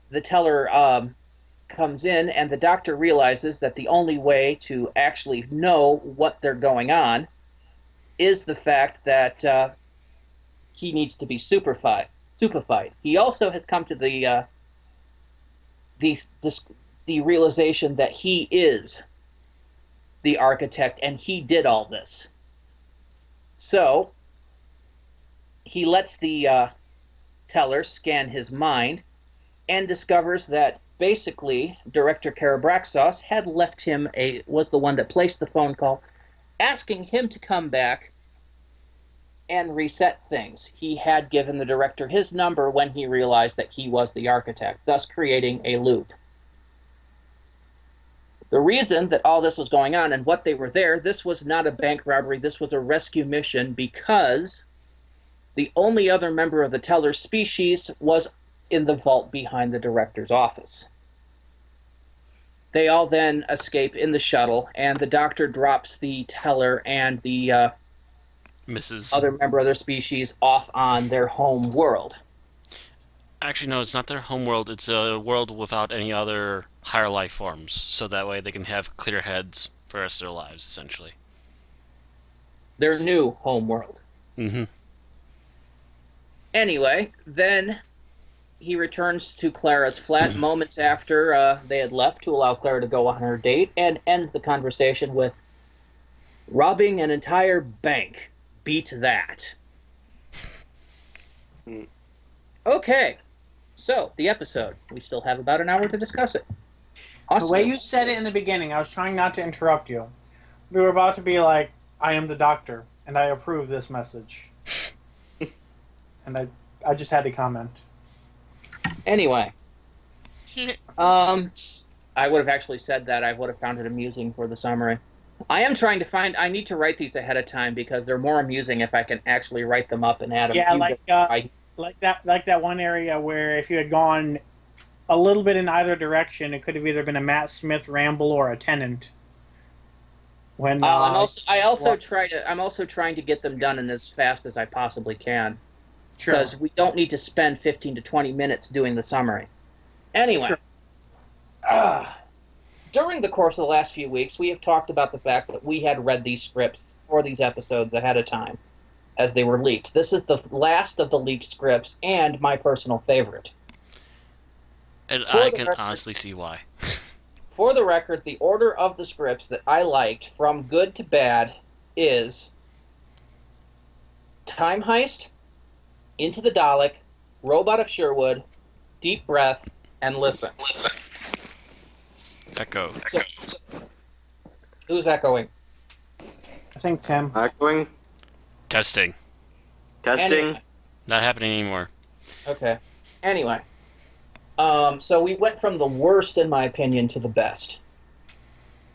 the teller comes in, and the doctor realizes that the only way to actually know what they're going on is the fact that he needs to be superfied. He also has come to the realization that he is the architect, and he did all this. So he lets the teller scan his mind and discovers that basically director Karabraxos had left him was the one that placed the phone call asking him to come back and reset things. He had given the director his number when he realized that he was the architect, thus creating a loop. The reason that all this was going on and what they were there, this was not a bank robbery, this was a rescue mission, because the only other member of the teller species was in the vault behind the director's office. They all then escape in the shuttle, and the doctor drops the teller and the other member of their species off on their home world. Actually, no, it's not their home world. It's a world without any other higher life forms, so that way they can have clear heads for the rest of their lives, essentially. Their new home world. Mm-hmm. Anyway, then he returns to Clara's flat moments after they had left to allow Clara to go on her date, and ends the conversation with, "Robbing an entire bank. Beat that." Okay. So, the episode. We still have about an hour to discuss it. Awesome. The way you said it in the beginning, I was trying not to interrupt you. We were about to be like, "I am the doctor, and I approve this message." And I just had to comment. Anyway. I would have actually said that. I would have found it amusing for the summary. I am trying to find... I need to write these ahead of time because they're more amusing if I can actually write them up and add them. Yeah, like that one area where if you had gone a little bit in either direction, it could have either been a Matt Smith ramble or a Tennant. When I'm also trying to get them done in as fast as I possibly can. Sure. Because we don't need to spend 15 to 20 minutes doing the summary. Anyway, sure. During the course of the last few weeks, we have talked about the fact that we had read these scripts for these episodes ahead of time as they were leaked. This is the last of the leaked scripts and my personal favorite. And I can honestly see why. For the record, the order of the scripts that I liked from good to bad is Time Heist, Into the Dalek, Robot of Sherwood, Deep Breath, and Listen. Echo. Who's echoing? I think Tim. Echoing. Testing. Testing. Anyway. Not happening anymore. Okay. Anyway. So we went from the worst, in my opinion, to the best.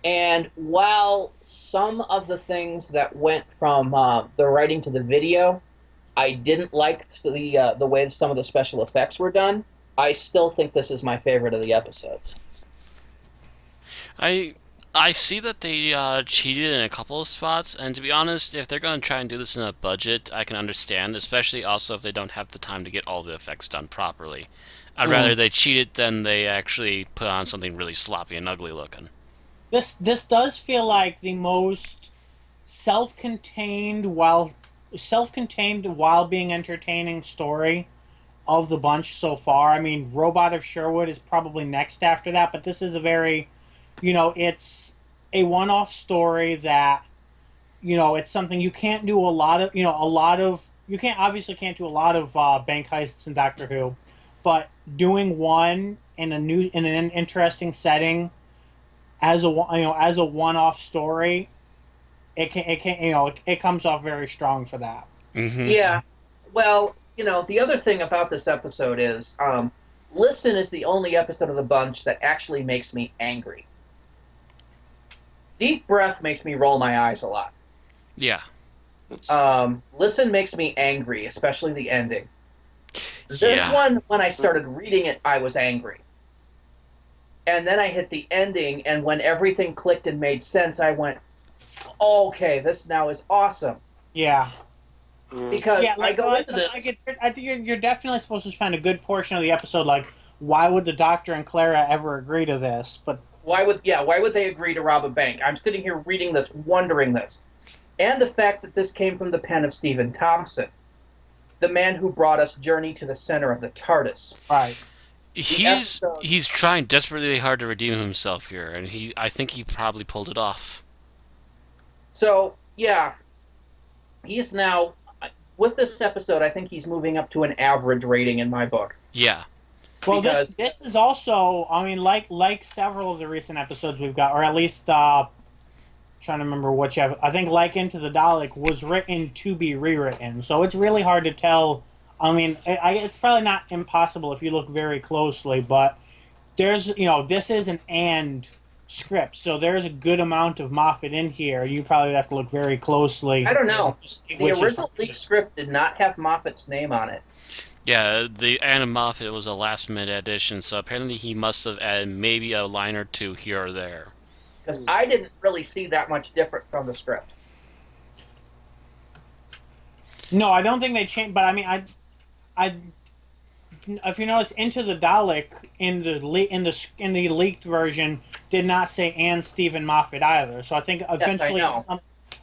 And while some of the things that went from the writing to the video, I didn't like the way some of the special effects were done, I still think this is my favorite of the episodes. I see that they cheated in a couple of spots, and to be honest, if they're going to try and do this in a budget, I can understand, especially also if they don't have the time to get all the effects done properly. I'd rather they cheated than they actually put on something really sloppy and ugly looking. This does feel like the most self-contained while being entertaining story of the bunch so far. I mean, Robot of Sherwood is probably next after that, but this is a very, it's a one-off story that, it's something you can't do a lot of, you can't do a lot of bank heists in Doctor Who, but doing one in an interesting setting as a one-off story, it comes off very strong for that. Mm-hmm. Yeah. Well, the other thing about this episode is, Listen is the only episode of the bunch that actually makes me angry. Deep Breath makes me roll my eyes a lot. Yeah. Listen makes me angry, especially the ending. This one, when I started reading it, I was angry. And then I hit the ending, and when everything clicked and made sense, I went, okay, this now is awesome. Yeah. Because I go into this... I think you're definitely supposed to spend a good portion of the episode like, why would the Doctor and Clara ever agree to this? But why would they agree to rob a bank? I'm sitting here reading this, wondering this. And the fact that this came from the pen of Stephen Thompson, the man who brought us Journey to the Center of the TARDIS. Right. He's trying desperately hard to redeem himself here, and I think he probably pulled it off. So, yeah, he's now, with this episode, I think he's moving up to an average rating in my book. Yeah. Well, this is also, I mean, like several of the recent episodes we've got, or at least trying to remember which. I think like Into the Dalek was written to be rewritten, so it's really hard to tell. I mean, it's probably not impossible if you look very closely, but there's, this is an and script, so there's a good amount of Moffat in here. You probably have to look very closely. I don't know. The original leaked script did not have Moffat's name on it. Yeah, the Anna Moffat was a last-minute addition, so apparently he must have added maybe a line or two here or there. Because I didn't really see that much different from the script. No, I don't think they changed. But I mean, if you notice, Into the Dalek in the leaked version did not say and Stephen Moffat either. So I think eventually,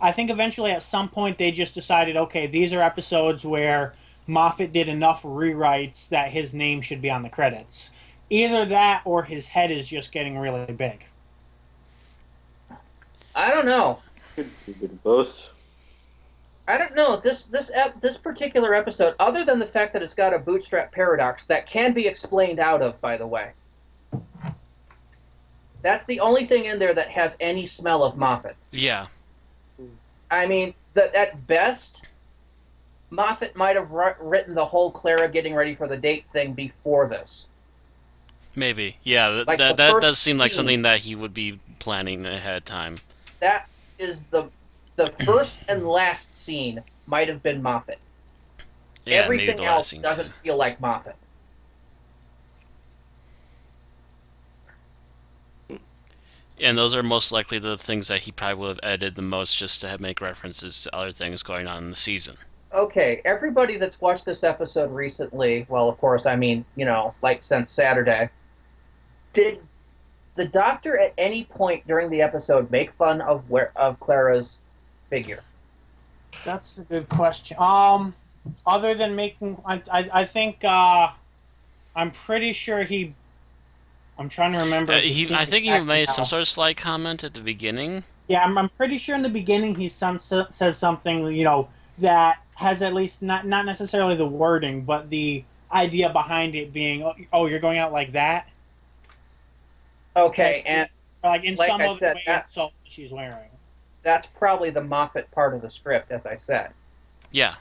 eventually at some point they just decided, okay, these are episodes where Moffat did enough rewrites that his name should be on the credits. Either that or his head is just getting really big. I don't know. Could be both. I don't know. This particular episode, other than the fact that it's got a bootstrap paradox that can be explained out of, by the way. That's the only thing in there that has any smell of Moffat. Yeah. I mean, at best, Moffat might have written the whole Clara getting ready for the date thing before this. Maybe. Yeah, that does seem like something that he would be planning ahead of time. That is the first and last scene might have been Moffat. Yeah, everything else doesn't feel like Moffat. And those are most likely the things that he probably would have edited the most just to make references to other things going on in the season. Okay, everybody that's watched this episode recently, well, of course, I mean, like since Saturday, did the Doctor at any point during the episode make fun of Clara's figure? That's a good question. Other than making, I think I'm pretty sure he. I'm trying to remember. I think he made some sort of slight comment at the beginning. Yeah, I'm pretty sure in the beginning he says something, that has at least not necessarily the wording, but the idea behind it being, oh, you're going out like that. Okay, and Like in like some I other said, way, insult that she's wearing. that's probably the Moffat part of the script, as I said. Yeah.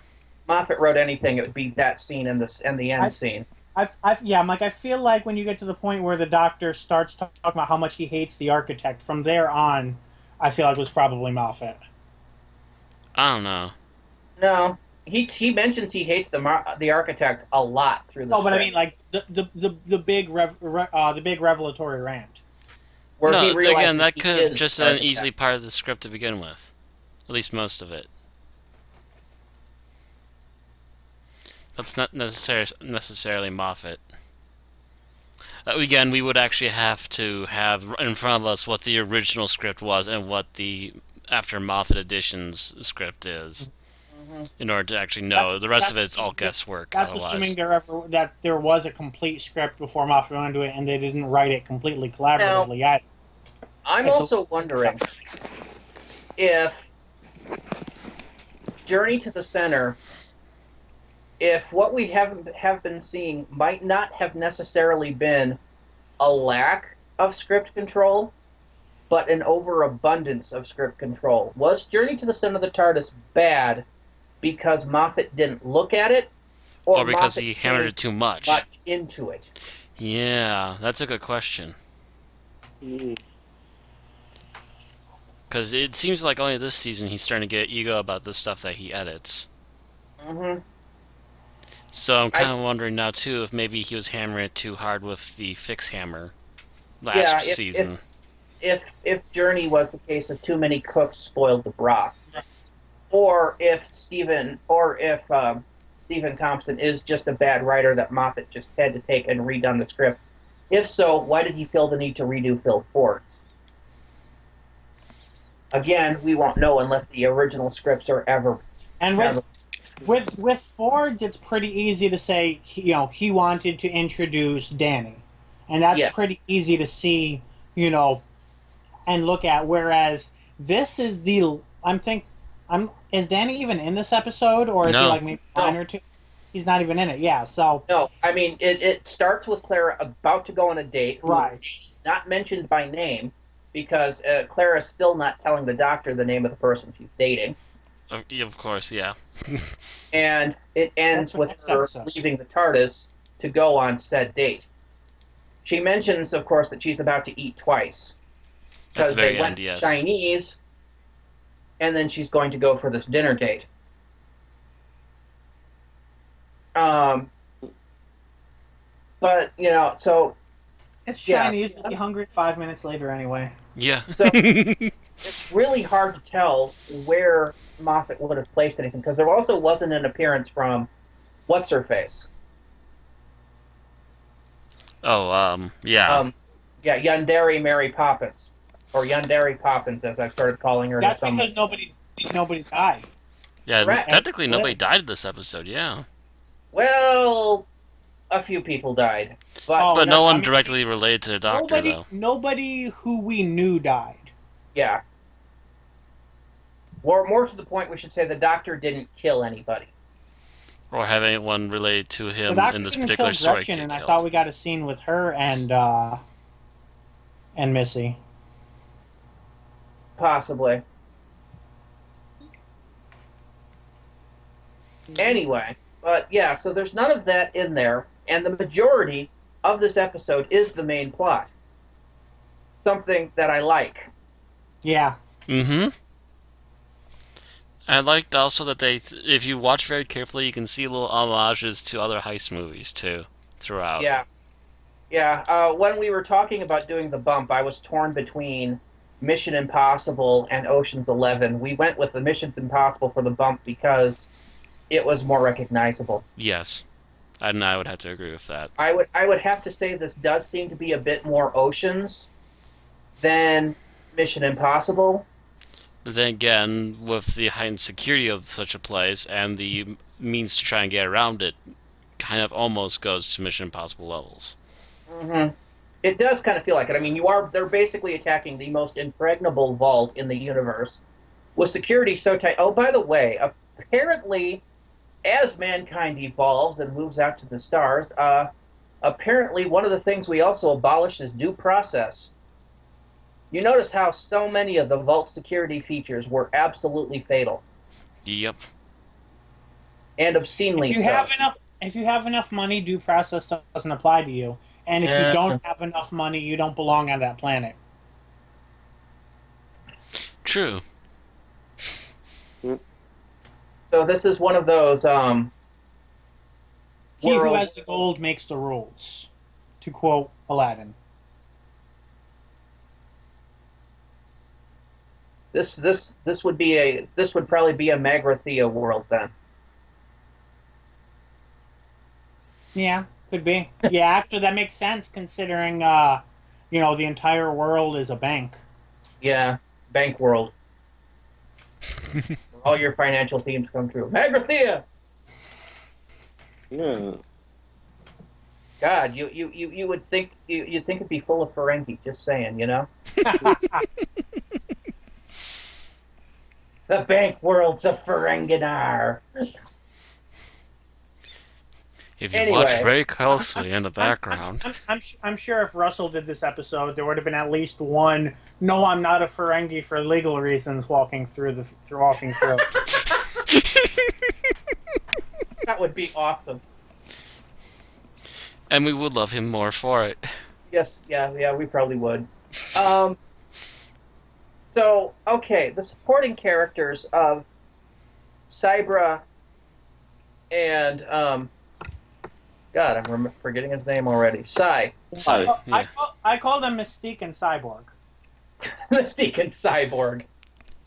Moffat wrote anything, it would be that scene and the end scene. Yeah, I'm like, I feel like when you get to the point where the doctor starts talking about how much he hates the architect, from there on, I feel like it was probably Moffat. I don't know. No, he mentions he hates the architect a lot through the No, but I script, mean, like the big revelatory rant. where he No, again, realizes that he could have is just the been architect. easily part of the script to begin with. At least most of it. That's not necessarily Moffat. Again, we would actually have to have in front of us what the original script was and what the after Moffat Editions script is, in order to actually know. The rest of it's all guesswork. That's Otherwise, assuming that there was a complete script before Moffat went into it, and they didn't write it completely collaboratively. Now, I'm also wondering if Journey to the Center, if what we have been seeing might not have necessarily been a lack of script control, but an overabundance of script control. Was Journey to the Center of the TARDIS bad because Moffat didn't look at it, or because Moffat he hammered it too much into it? Yeah, that's a good question. Because it seems like only this season he's starting to get ego about the stuff that he edits. Mm-hmm. So I'm kind of wondering now too if maybe he was hammering it too hard with the fix hammer last season. If Journey was the case of too many cooks spoiled the broth, or if Stephen Thompson is just a bad writer that Moffat just had to take and redone the script. If so, why did he feel the need to redo Phil Ford's? Again, we won't know unless the original scripts are ever. And with Ford's, it's pretty easy to say he wanted to introduce Danny, and that's pretty easy to see, and look at. Whereas this is is Danny even in this episode, or is he like maybe one or two? He's not even in it. Yeah. So no, I mean it starts with Clara about to go on a date, right? Not mentioned by name, because Clara's still not telling the doctor the name of the person she's dating. Of course, yeah. And it ends with her leaving the TARDIS to go on said date. She mentions, of course, that she's about to eat twice. Because they went Chinese, and then she's going to go for this dinner date. But, so... It's Chinese. You'll be hungry 5 minutes later anyway. Yeah. So it's really hard to tell where Moffat would have placed anything, because there also wasn't an appearance from What's-Her-Face. Oh, yeah. Yandere Mary Poppins. Or Yandere Poppins, as I started calling her. That's because nobody died. Yeah, technically nobody died in this episode, yeah. Well, a few people died. But no one directly related to the doctor, though. Nobody who we knew died. Yeah. More to the point, we should say the doctor didn't kill anybody. Or have anyone related to him in this particular story get killed. And I thought we got a scene with her and Missy. Possibly. Anyway, but yeah, so there's none of that in there, and the majority of this episode is the main plot. Something that I like. Yeah. Mm-hmm. I liked also that if you watch very carefully, you can see little homages to other heist movies, too, throughout. Yeah. Yeah, when we were talking about doing the bump, I was torn between Mission Impossible and Ocean's 11. We went with the Mission Impossible for the bump because it was more recognizable. Yes. And I would have to agree with that. I would have to say this does seem to be a bit more Oceans than Mission Impossible. But then again, with the heightened security of such a place and the means to try and get around it, kind of almost goes to Mission Impossible levels. Mm-hmm. It does kind of feel like it. I mean, they're basically attacking the most impregnable vault in the universe with security so tight. Oh, by the way, apparently, as mankind evolves and moves out to the stars, apparently one of the things we also abolished is due process. You noticed how so many of the vault security features were absolutely fatal Yep. and obscenely If you so. have enough money, due process doesn't apply to you. And if you don't have enough money, you don't belong on that planet. True. So this is one of those He who world. has the gold makes the rules, to quote Aladdin. This would probably be a Magrathea world then. Yeah, could be. Yeah, actually, that makes sense considering, the entire world is a bank. Yeah, bank world. All your financial themes come true. Magrathea. Yeah. God, you would think you'd think it'd be full of Ferengi. Just saying, you know. The bank world's a Ferenginar. If you Anyway. watch very closely in the background. I'm sure if Russell did this episode, there would have been at least one. No, I'm not a Ferengi for legal reasons. Walking through. That would be awesome. And we would love him more for it. Yes, yeah, we probably would. So, okay, the supporting characters of Cybra and God, I'm forgetting his name already. So, yeah. I call them Mystique and Cyborg. Mystique and Cyborg.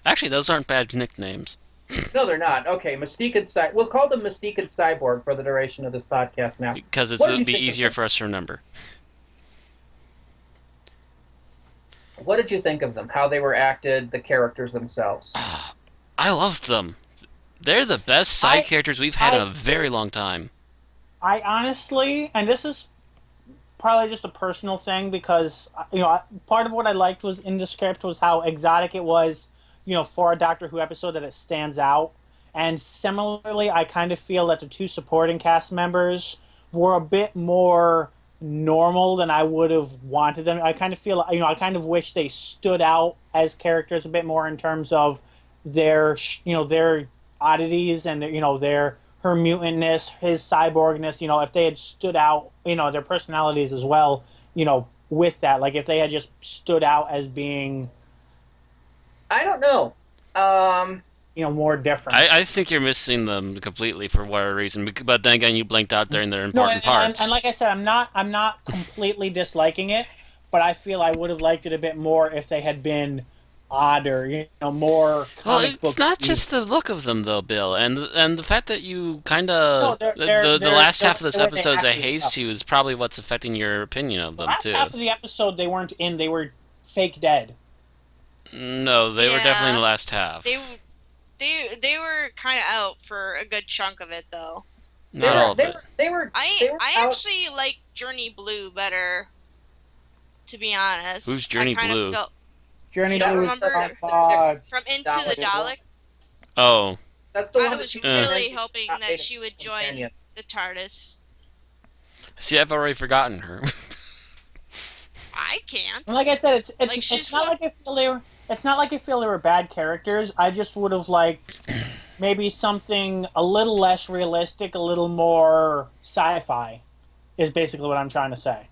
Actually, those aren't bad nicknames. No, they're not. Okay, Mystique and Cyborg. We'll call them Mystique and Cyborg for the duration of this podcast now. Because it What did would you be think of easier them? for us to remember. What did you think of them? How they were acted, the characters themselves? I loved them. They're the best side I- characters we've had in I- a very long time. I honestly, and this is probably just a personal thing because part of what I liked was in the script was how exotic it was, for a Doctor Who episode that it stands out. And similarly, I kind of feel that the two supporting cast members were a bit more normal than I would have wanted them. I kind of feel, I kind of wish they stood out as characters a bit more in terms of their oddities and her mutantness, his cyborgness, if they had stood out, their personalities as well, with that. Like if they had just stood out as being, I don't know. more different. I think you're missing them completely for whatever reason. But then again, you blinked out during their important parts. And like I said, I'm not completely disliking it, but I feel I would have liked it a bit more if they had been odder, more comic book. It's not just the look of them, though, Bill, and the fact that you kind of No, the last half of this they're what they episode is a act as haze stuff. to is probably what's affecting your opinion of them Last too. half of the episode, they weren't in; they were fake dead. No, they were definitely in the last half. They were kind of out for a good chunk of it, though. Not all of it. I out. actually like Journey Blue better, to be honest. Who's Journey I kind Blue? of felt Journey Yeah, Blue is remember- from Into the Dalek. Oh, That's the I one was that really you hoping not that made she a would join companion. the TARDIS. see, I've already forgotten her. I can't. And like I said, it's Like, she's it's not one- like I feel they were. It's not like I feel they were bad characters. I just would have liked maybe something a little less realistic, a little more sci-fi. Is basically what I'm trying to say.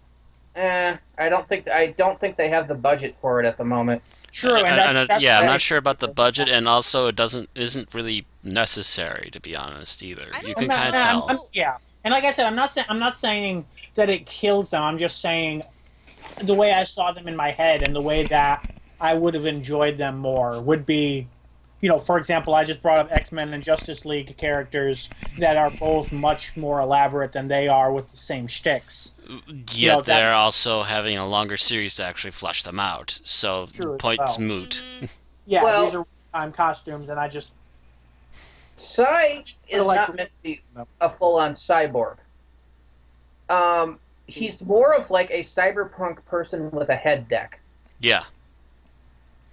I don't think they have the budget for it at the moment. True, and that's I'm what not sure about the budget, and also it isn't really necessary, to be honest, either. I You don't can know. kind of tell. Yeah, and like I said, I'm not saying that it kills them. I'm just saying the way I saw them in my head and the way that I would have enjoyed them more would be, for example, I just brought up X-Men and Justice League characters that are both much more elaborate than they are with the same shticks. Yet they're that's- also having a longer series to actually flesh them out, so True the as point's well. moot. Yeah, Well- these are time costumes, and I just Psy is like- not meant to be a full-on cyborg. He's more of like a cyberpunk person with a head deck. Yeah.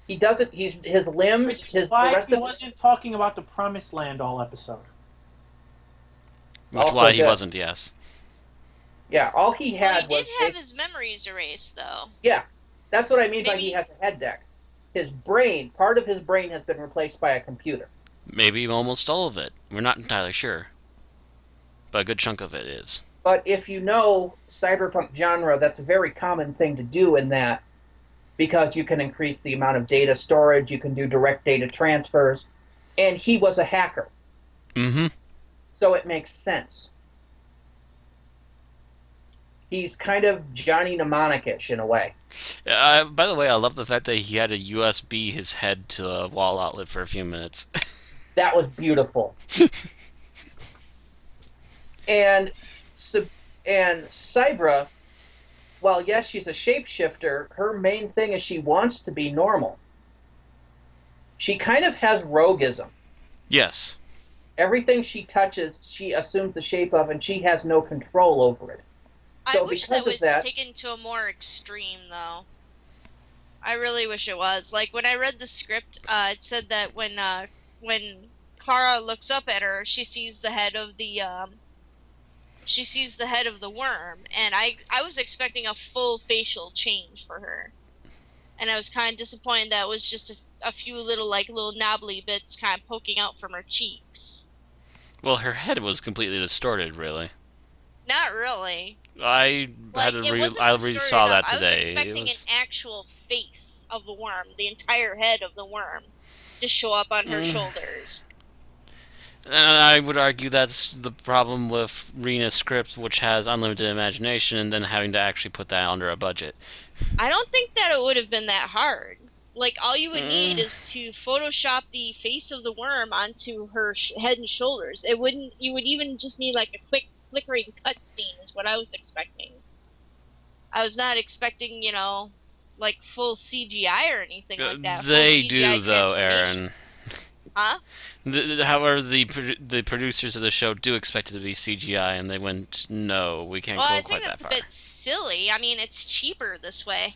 He doesn't. His limbs. which His is why the rest he of wasn't talking about the Promised Land all episode. Which Also why he good. wasn't, yes. Yeah, all he Well, had he did was have basi- his memories erased, though. yeah, That's what I mean by Maybe- he has a head deck. His brain, part of his brain has been replaced by a computer. Maybe almost all of it. We're not entirely sure. But a good chunk of it is. But if you know cyberpunk genre, that's a very common thing to do in that, because you can increase the amount of data storage, you can do direct data transfers, and he was a hacker. Mm-hmm. So it makes sense. He's kind of Johnny Mnemonic-ish in a way. By the way, I love the fact that he had a USB his head to a wall outlet for a few minutes. That was beautiful. And Cybra, while yes, she's a shapeshifter, her main thing is she wants to be normal. She kind of has roguism. Yes. Everything she touches, she assumes the shape of, and she has no control over it. I wish that was that, taken to a more extreme, though. I really wish it was. Like, when I read the script, it said that when Clara looks up at her, she sees the head of the worm, and I was expecting a full facial change for her, and I was kind of disappointed that it was just a few little knobbly bits kind of poking out from her cheeks. Well, her head was completely distorted, really. Not really. I Like, had it to wasn't I distorted resaw that enough. today. I was expecting an actual face of the worm, the entire head of the worm, to show up on her shoulders. And I would argue that's the problem with Rena's script, which has unlimited imagination, and then having to actually put that under a budget. I don't think that it would have been that hard. Like, all you would need is to Photoshop the face of the worm onto her head and shoulders. You would even just need like a quick flickering cut scene is what I was expecting. I was not expecting, like full CGI or anything like that. They full do, CGI though, transformation. Aaron. Huh? However, the producers of the show do expect it to be CGI, and they went, no, we can't Well, go I quite think that that's far. a bit silly. I mean, it's cheaper this way.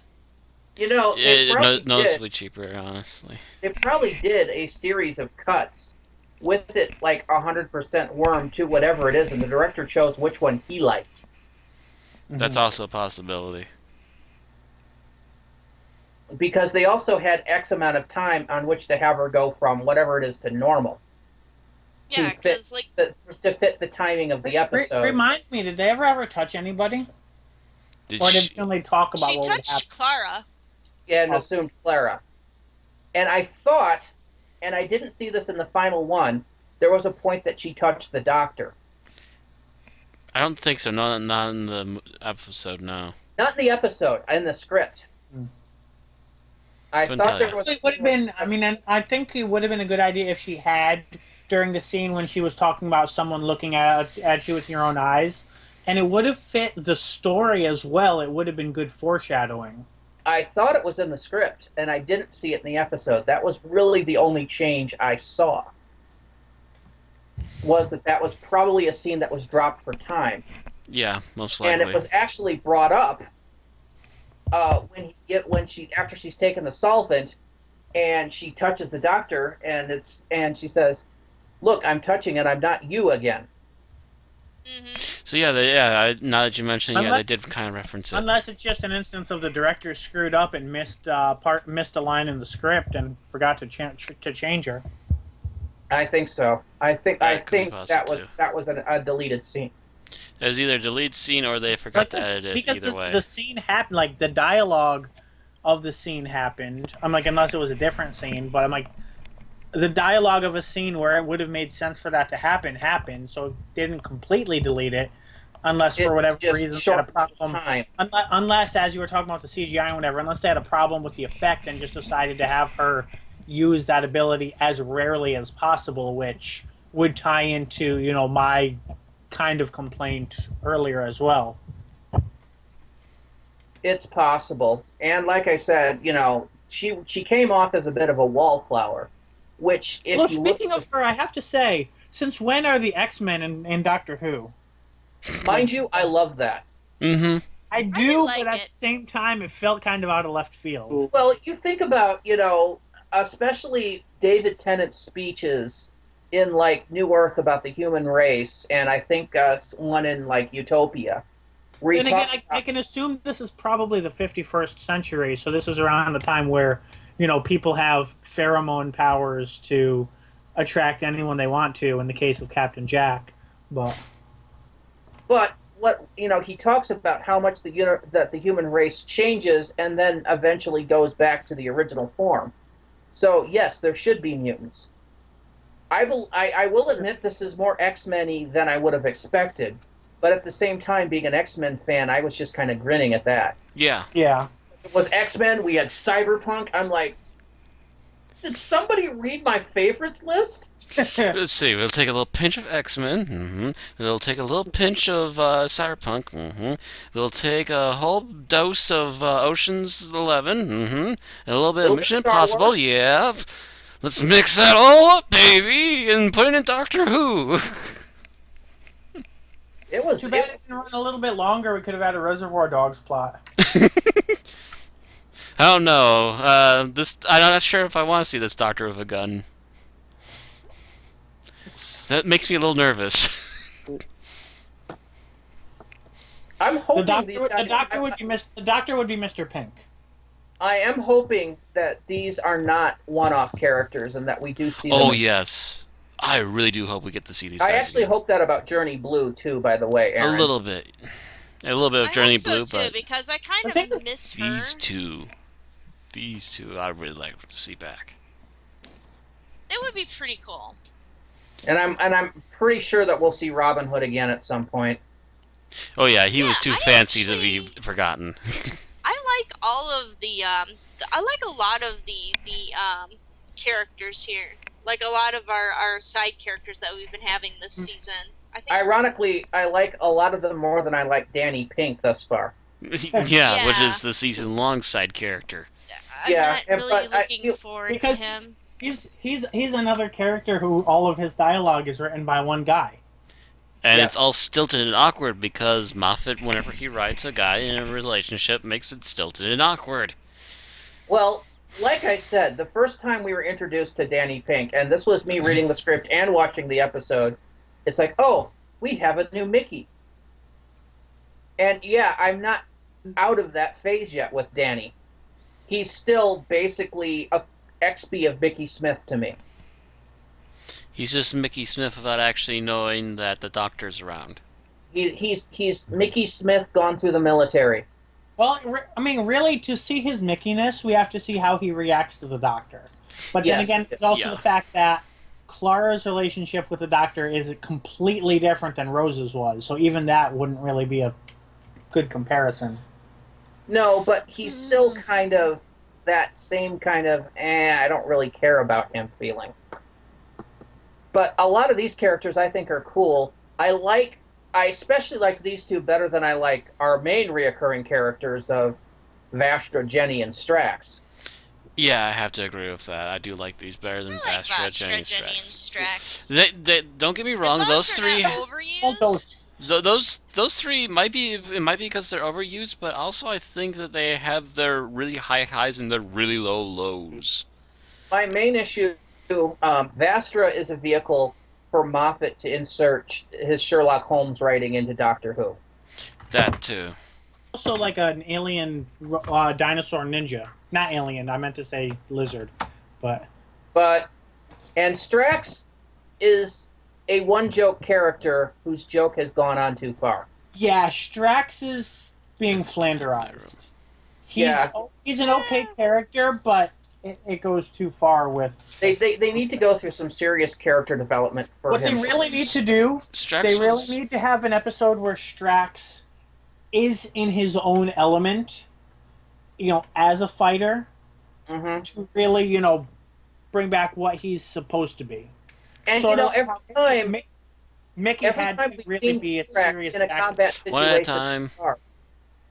It Noticeably cheaper, honestly. It probably did a series of cuts with it like 100% worm to whatever it is, and the director chose which one he liked. That's also a possibility. Because they also had X amount of time on which to have her go from whatever it is to normal. Yeah, because to fit the timing of the episode. Remind me, did they ever touch anybody? Or did she only talk about she what would touched happen? Clara. And assumed Clara. And I thought, and I didn't see this in the final one, there was a point that she touched the doctor. I don't think so. Not in the episode, no. Not in the episode, in the script. I thought there was. It would have been. I mean, I think it would have been a good idea if she had during the scene when she was talking about someone looking at you with your own eyes, and it would have fit the story as well. It would have been good foreshadowing. I thought it was in the script, and I didn't see it in the episode. That was really the only change I saw. That was probably a scene that was dropped for time. Yeah, most likely. And it was actually brought up after she's taken the solvent, and she touches the doctor, and she says, "Look, I'm touching it. I'm not you again." Mm-hmm. So now that you mention it, they did kind of reference it. Unless it's just an instance of the director screwed up and missed a line in the script and forgot to change her. I think so. I think that was a deleted scene. It was either a deleted scene or they forgot to edit it. Because either way, the scene happened, like the dialogue of the scene happened. I'm like, unless it was a different scene, but I'm like, the dialogue of a scene where it would have made sense for that to happen happened, so it didn't completely delete it, unless for whatever reason they had a problem. Unless, as you were talking about the CGI and whatever, unless they had a problem with the effect and just decided to have her use that ability as rarely as possible, which would tie into, my kind of complaint earlier as well. It's possible. And like I said, she came off as a bit of a wallflower, which speaking of her, I have to say, since when are the X-Men in Doctor Who? Mind you, I love that. Mm-hmm. I do, but at the same time, it felt kind of out of left field. Well, you think about, especially David Tennant's speeches in, New Earth about the human race, and I think one in, Utopia. where he Then again, talks I about, can assume this is probably the 51st century, so this was around the time where, people have pheromone powers to attract anyone they want to, in the case of Captain Jack. But but what he talks about how much that the human race changes and then eventually goes back to the original form. So yes, there should be mutants. I will admit this is more X-Men-y than I would have expected, but at the same time, being an X-Men fan, I was just kind of grinning at that. Yeah. yeah, It was X-Men. We had Cyberpunk. I'm like, did somebody read my favorites list? Let's see. We'll take a little pinch of X-Men. We'll take a little pinch of Cyberpunk. We'll take a whole dose of Ocean's 11. And a little bit of Mission Star Impossible. Wars. Yeah. Let's mix that all up, baby, and put it in Doctor Who. It was too bad it didn't run a little bit longer. We could have had a Reservoir Dogs plot. I don't know. I'm not sure if I want to see this Doctor with a gun. That makes me a little nervous. I'm hoping The these guys. doctor would be Mr. Pink. I am hoping that these are not one-off characters and that we do see them. Oh yes, I really do hope we get to see these guys. I actually again. hope that about Journey Blue too. By the way, Aaron. A little bit of Journey I Blue, hope so but too, because I kind I think of miss her. these two, I really like to see back. It would be pretty cool. And I'm pretty sure that we'll see Robin Hood again at some point. Oh yeah, he was too I fancy to actually- be forgotten. I like all of the I like a lot of the characters here. Like a lot of our side characters that we've been having this season. I think Ironically, I like a lot of them more than I like Danny Pink thus far. Yeah, which Yeah. is the season-long side character. I'm Yeah, not and- really but I looking feel- forward to Because him. he's another character who all of his dialogue is written by one guy. And Yeah. it's all stilted and awkward because Moffat, whenever he writes a guy in a relationship, makes it stilted and awkward. Well, like I said, the first time we were introduced to Danny Pink, and this was me reading the script and watching the episode, it's like, oh, we have a new Mickey. And yeah, I'm not out of that phase yet with Danny. He's still basically a XP of Mickey Smith to me. He's just Mickey Smith without actually knowing that the Doctor's around. He's Mickey Smith gone through the military. Well, I mean, really, to see his Mickeyness, we have to see how he reacts to the Doctor. But then Yes. again, there's also Yeah. the fact that Clara's relationship with the Doctor is completely different than Rose's was, so even that wouldn't really be a good comparison. No, but he's still kind of that same kind of, I don't really care about him feeling. But a lot of these characters I think are cool. I especially like these two better than I like our main reoccurring characters of Vastra, Jenny, and Strax. Yeah, I have to agree with that. I do like these better than I like Vastra, Jenny, and Jenny, and Strax. Strax. They don't get me wrong. As long Those as they're three, not All overused. those three might be because they're overused, but also I think that they have their really high highs and their really low lows. My main issue, Vastra is a vehicle for Moffat to insert his Sherlock Holmes writing into Doctor Who. That too. Also, like an alien dinosaur ninja. Not alien, I meant to say lizard. But And Strax is a one-joke character whose joke has gone on too far. yeah, Strax is being Flanderized. Yeah. He's an okay character, but it goes too far with... They need to go through some serious character development for What him. they really need to do, Strax they really was- need to have an episode where Strax is in his own element, as a fighter, Mhm. to really, bring back what he's supposed to be. And Sort of every how time, Mickey had to we've really seen be a Strax serious in a actor. combat situation, One at a time.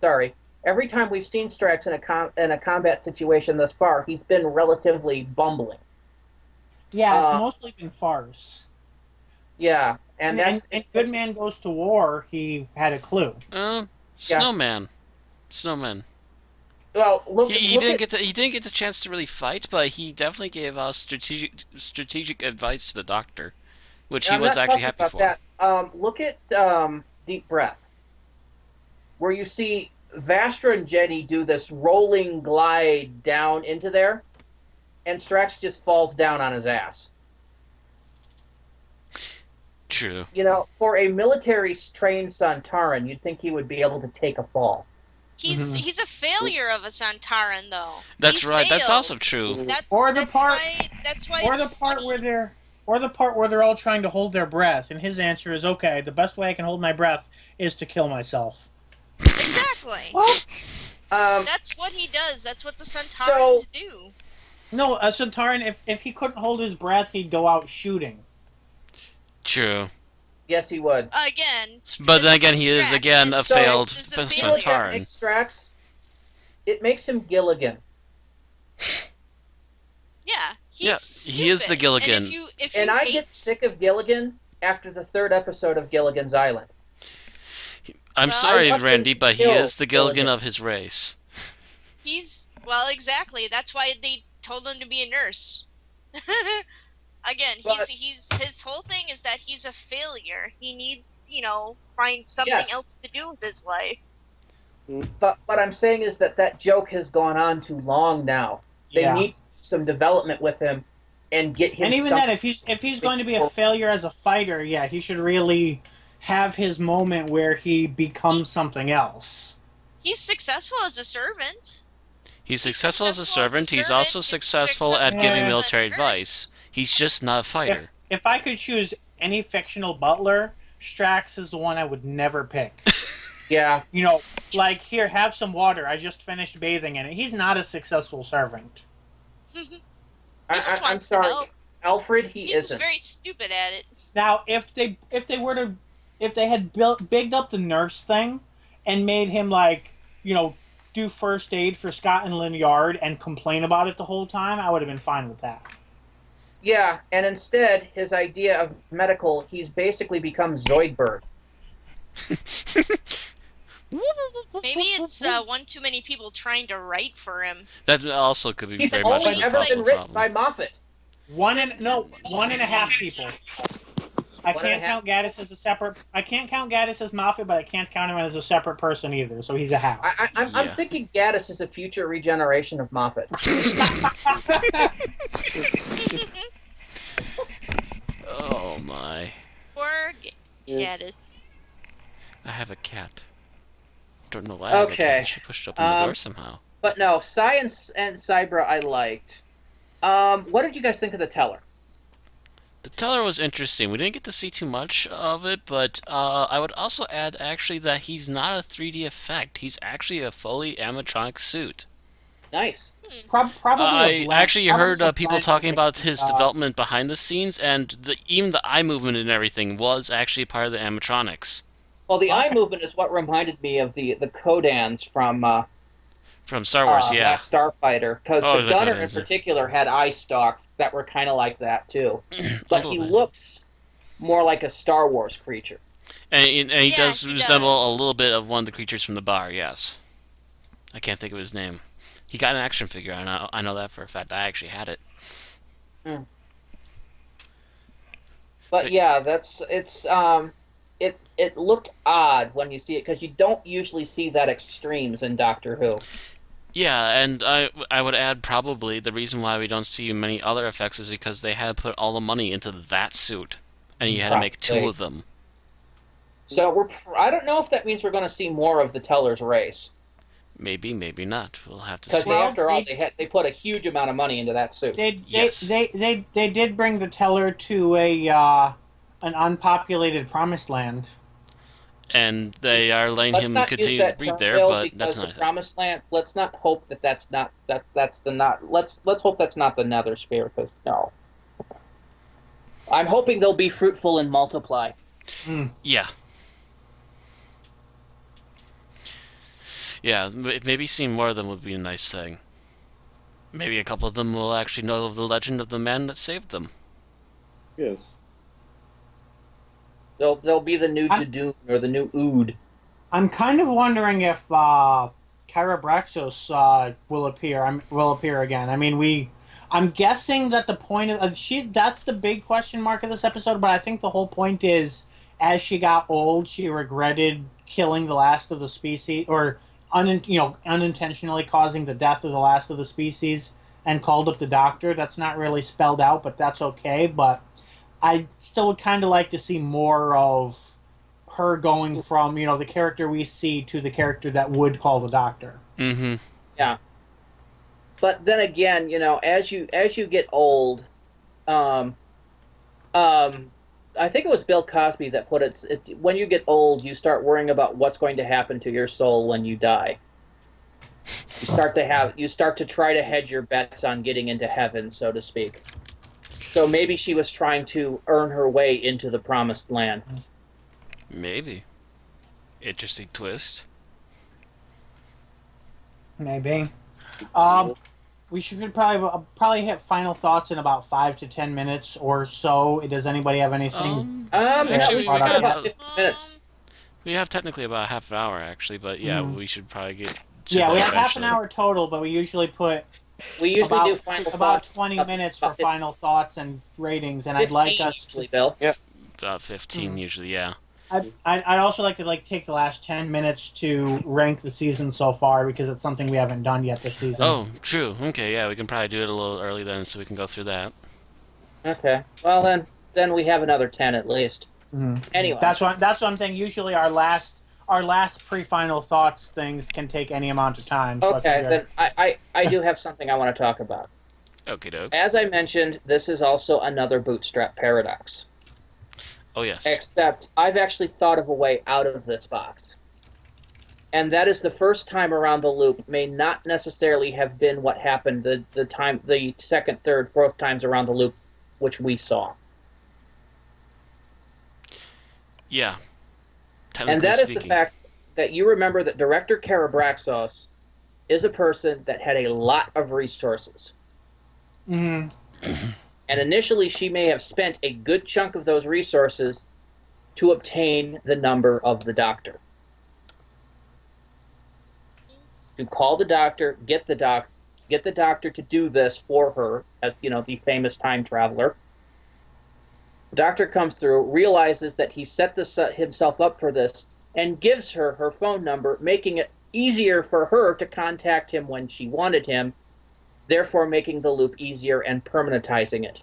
Sorry. Every time we've seen Strax in a combat situation thus far, he's been relatively bumbling. Yeah, it's mostly been farce. Yeah, and that's And Good Man Goes to War, he had a clue. Snowman. well. He didn't get the chance to really fight, but he definitely gave us strategic advice to the Doctor, which he I'm was not actually talking happy about for. that. Look at Deep Breath. where you see Vastra and Jenny do this rolling glide down into there, and Strax just falls down on his ass. True. You know, for a military-trained Santaran, you'd think he would be able to take a fall. He's a failure of a Santaran, though. That's He's right. That's failed. also true. That's Or the that's part- why Or it's the part funny. where they're all trying to hold their breath, and his answer is, okay, the best way I can hold my breath is to kill myself. Exactly. What? That's what he does. That's what the Santarans do. No, a Santaran, if he couldn't hold his breath, he'd go out shooting. True. Yes, he would. Again. But then this again, he is Strax, again a and failed Strax is a You know what that Santaran. makes Strax? It makes him Gilligan. Yeah. He's he is the stupid. Gilligan. And if you And I hate- get sick of Gilligan after the 3rd episode of Gilligan's Island. I'm Well, sorry, I want him Randy, to but he kill is the Gilligan Gilligan. of his race. Well, exactly. That's why they told him to be a nurse. Again, But- he's his whole thing is that he's a failure. He needs, find something Yes. else to do with his life. But what I'm saying is that joke has gone on too long now. They Yeah. need some development with him and get him. And even then, if he's going to be a failure as a fighter, yeah, he should really have his moment where he becomes something else. He's successful as a servant. He's successful as a servant. He's also successful at successful giving as a military nurse. advice. He's just not a fighter. If I could choose any fictional butler, Strax is the one I would never pick. Yeah. Like, here, have some water. I just finished bathing in it. He's not a successful servant. He I, just I, I'm wants to sorry, help. Alfred. He He's just isn't. very stupid at it. Now, if they had bigged up the nurse thing and made him do first aid for Scotland Yard and complain about it the whole time, I would have been fine with that. Yeah, and instead, his idea of medical, he's basically become Zoidberg. Maybe it's one too many people trying to write for him. That also could be He's very much only a ever been possible written problem. by Moffat. 1.5 people. I One can't and a half. count Gaddis as a separate. I can't count Gaddis as Moffat, but I can't count him as a separate person either. So he's a half. I'm Yeah. thinking Gaddis is a future regeneration of Moffat. Oh my. Poor Yeah. Gaddis. I have a cat. Don't know why I have a Okay. cat. She pushed open the door somehow. But no, Science and Cybra I liked. What did you guys think of the Teller? The teller was interesting. We didn't get to see too much of it, but I would also add actually that he's not a 3D effect. He's actually a fully animatronic suit. Nice. Probably. I a blend- actually probably heard a people blend talking of, about his uh, development behind the scenes, and even the eye movement and everything was actually part of the animatronics Well, the Okay. eye movement is what reminded me of the Kodans from from Star Wars. Yeah, Last Starfighter, because Oh, the the gunner Kodans, in yeah. particular had eye stalks that were kind of like that too. A But little he bit. looks more like a Star Wars creature. And he Yeah, does he resemble does. a little bit of one of the creatures from the bar. Yes, I can't think of his name. He got an action figure. I know that for a fact. I actually had it. But yeah, it looked odd when you see it because you don't usually see that extremes in Doctor Who. Yeah, and I would add probably the reason why we don't see many other effects is because they had to put all the money into that suit, and you had to make two Probably. of them. So I don't know if that means we're going to see more of the Teller's race Maybe, maybe not. We'll have to because see. Well, after all they put a huge amount of money into that suit. Yes. They did bring the teller to an unpopulated promised land. And they are letting Let's him not continue use to that breed term, there, Bill, but because that's the not it. Promised Land. Let's not hope that's not let's hope that's not the Nether Sphere because no. I'm hoping they'll be fruitful and multiply. Yeah. Yeah, maybe seeing more of them would be a nice thing. Maybe a couple of them will actually know of the legend of the man that saved them. Yes. They'll be the new I'm- Jadoon or the new Ood. I'm kind of wondering if Kyra Braxos will appear again. I mean, I'm guessing that the point of that's the big question mark of this episode. But I think the whole point is as she got old, she regretted killing the last of the species, or unintentionally causing the death of the last of the species, and called up the doctor. That's not really spelled out, but that's okay. But I still would kind of like to see more of her going from the character we see to the character that would call the doctor. Mm-hmm. Yeah. But then again, as you get old, um, I think it was Bill Cosby that put it, when you get old, you start worrying about what's going to happen to your soul when you die. You start to try to hedge your bets on getting into heaven, so to speak. So maybe she was trying to earn her way into the promised land. Maybe. Interesting twist. Maybe. We should probably hit final thoughts in about 5 to 10 minutes or so. Does anybody have anything? Actually, we got about 15 minutes. We have technically about half an hour, actually, but yeah, we should probably get to Yeah, that we have half eventually. an hour total, but we usually put do final about thoughts 20 minutes for final thoughts and ratings, and 15 I'd like us usually, Bill. Yeah. About 15 usually, yeah. I'd also like to take the last 10 minutes to rank the season so far, because it's something we haven't done yet this season. Oh, true. Okay, yeah, we can probably do it a little early then, so we can go through that. Okay. Well, then we have another 10 at least. Anyway, that's what I'm saying. Usually our last pre-final thoughts things can take any amount of time. So okay, then I do have something I want to talk about. Okay, doke. As I mentioned, this is also another bootstrap paradox. Oh, yes. Except I've actually thought of a way out of this box. And that is the first time around the loop may not necessarily have been what happened the second, third, fourth times around the loop, which we saw. Yeah. And that is the fact that you remember that Director Karabraxos is a person that had a lot of resources. Mm-hmm. And initially, she may have spent a good chunk of those resources to obtain the number of the doctor. To call the doctor, get the doctor to do this for her, as the famous time traveler. The doctor comes through, realizes that he set himself up for this, and gives her her phone number, making it easier for her to contact him when she wanted him, therefore making the loop easier and permanentizing it.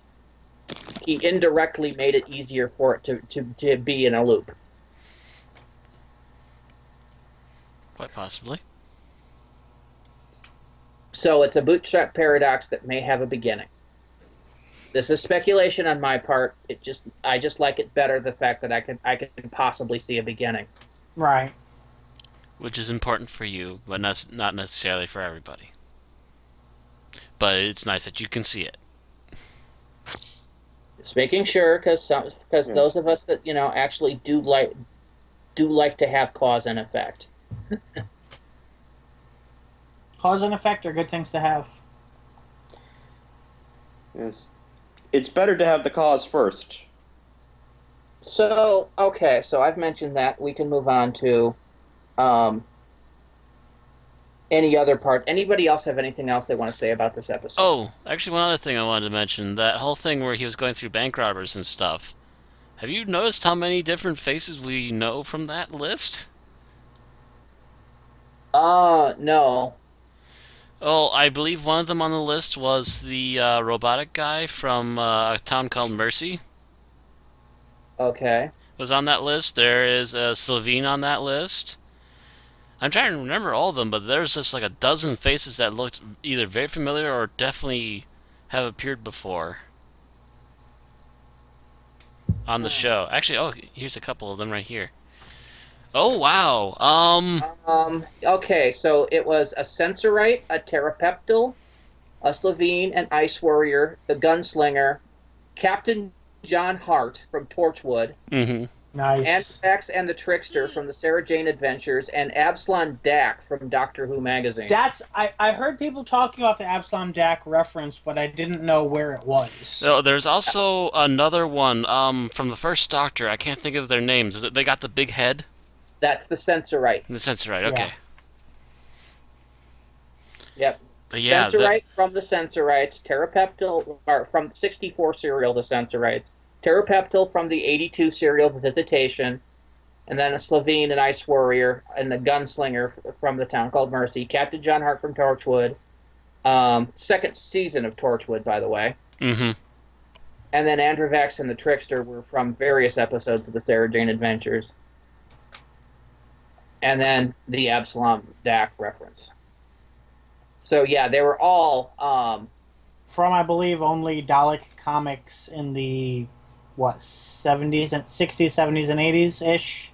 He indirectly made it easier for it to be in a loop. Quite possibly. So it's a bootstrap paradox that may have a beginning. This is speculation on my part. I just like it better, the fact that I can possibly see a beginning. Right. Which is important for you, but not necessarily for everybody. But it's nice that you can see it. Just making sure, because those of us that actually do like to have cause and effect. Cause and effect are good things to have. Yes. It's better to have the cause first. So, okay, so I've mentioned that. We can move on to any other part. Anybody else have anything else they want to say about this episode? Oh, actually, one other thing I wanted to mention. That whole thing where he was going through bank robbers and stuff. Have you noticed how many different faces we know from that list? No. Oh, I believe one of them on the list was the robotic guy from a town called Mercy. Okay. Was on that list. There is Sylvine on that list. I'm trying to remember all of them, but there's just like a dozen faces that looked either very familiar or definitely have appeared before on the show. Actually, oh, here's a couple of them right here. Oh, wow. Okay, so it was a Sensorite, a Terrapeptile, a Sylvine, an Ice Warrior, the Gunslinger, Captain John Hart from Torchwood, Nice. Anthrax and the Trickster from the Sarah Jane Adventures, and Absalom Dak from Doctor Who magazine. I heard people talking about the Absalom Dak reference, but I didn't know where it was. So there's also another one from the first Doctor. I can't think of their names. Is it they got the big head? That's the Sensorite. The Sensorite, okay. Yep. But yeah, Sensorite from the Sensorites, Terrapeptile, or from 64 serial, the Sensorites, Pteropeptile from the 82 serial Visitation, and then a Slovene, an Ice Warrior, and the Gunslinger from the town called Mercy. Captain John Hart from Torchwood. Second season of Torchwood, by the way. Mm-hmm. And then Androvax and the Trickster were from various episodes of the Sarah Jane Adventures. And then the Absalom Dak reference. So yeah, they were all from, I believe, only Dalek comics in the 70s and 60s, 70s, and 80s ish.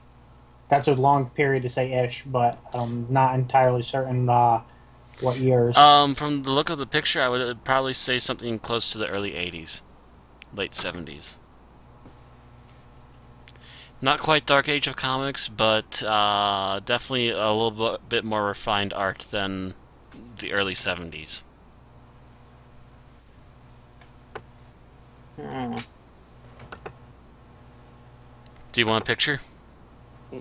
That's a long period to say ish, but I'm not entirely certain what years. From the look of the picture, I would probably say something close to the early 80s, late 70s. Not quite Dark Age of Comics, but definitely a little bit more refined art than the early 70s. Do you want a picture?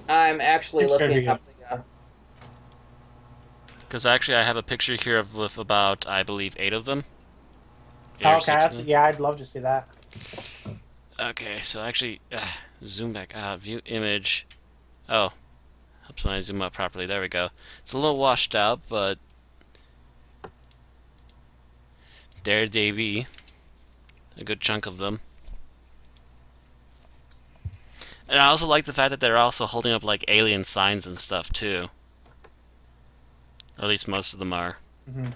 I'm actually looking up the... Because actually I have a picture here with about, I believe, 8 of them. Okay, yeah, I'd love to see that. Okay, so actually, zoom back out, view image. Oh, helps when I zoom up properly. There we go. It's a little washed out, but there they be. A good chunk of them. And I also like the fact that they're also holding up like alien signs and stuff too. Or at least most of them are. Mm-hmm.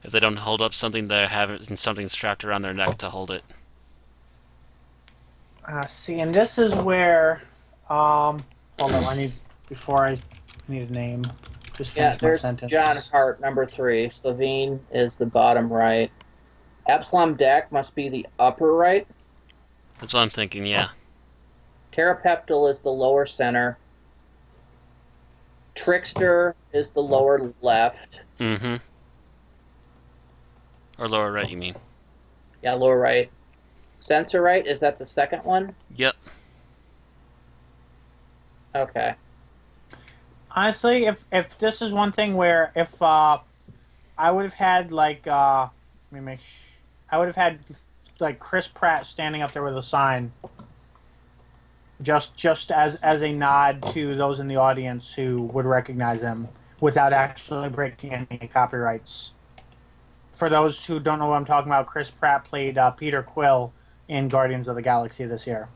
If they don't hold up something, they're having something strapped around their neck to hold it. See, and this is where, hold on, I need a name. Just finish my there's sentence. John Hart, number 3. Slovene is the bottom right. Absalom Dak must be the upper right. That's what I'm thinking, yeah. Pteropeptile is the lower center. Trickster is the lower left. Mm-hmm. Or lower right, you mean? Yeah, lower right. Sensorite, is that the second one? Yep. Okay. Honestly, if this is one thing where if I would have had like I would have had like Chris Pratt standing up there with a sign, just as a nod to those in the audience who would recognize him without actually breaking any copyrights. For those who don't know what I'm talking about, Chris Pratt played Peter Quill in Guardians of the Galaxy this year.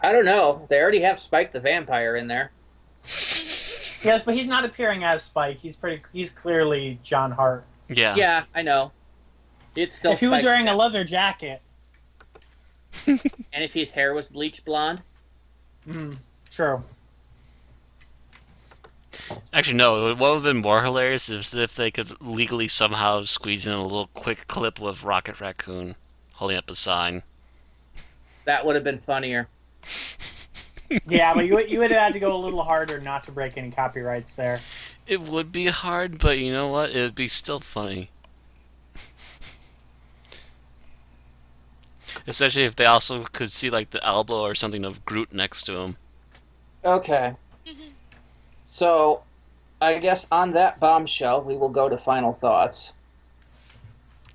I don't know. They already have Spike the Vampire in there. Yes, but he's not appearing as Spike. He's clearly John Hart. Yeah. Yeah, I know. It's still if he was Spike wearing the a leather jacket. And if his hair was bleached blonde? True. Actually, no. What would have been more hilarious is if they could legally somehow squeeze in a little quick clip with Rocket Raccoon holding up a sign. That would have been funnier. Yeah, but you would have had to go a little harder not to break any copyrights there. It would be hard, but you know what? It would be still funny. Especially if they also could see like the elbow or something of Groot next to him. Okay. So, I guess on that bombshell, we will go to final thoughts.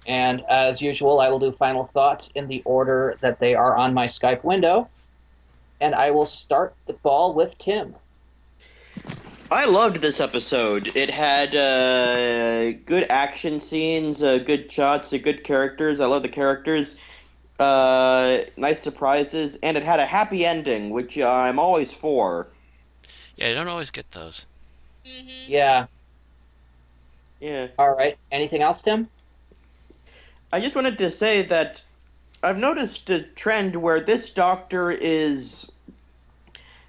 And as usual, I will do final thoughts in the order that they are on my Skype window. And I will start the ball with Tim. I loved this episode. It had good action scenes, good shots, good characters. I love the characters. Nice surprises, and it had a happy ending, which I'm always for. Yeah, you don't always get those. Mm-hmm. Yeah. Yeah. All right. Anything else, Tim? I just wanted to say that I've noticed a trend where this Doctor is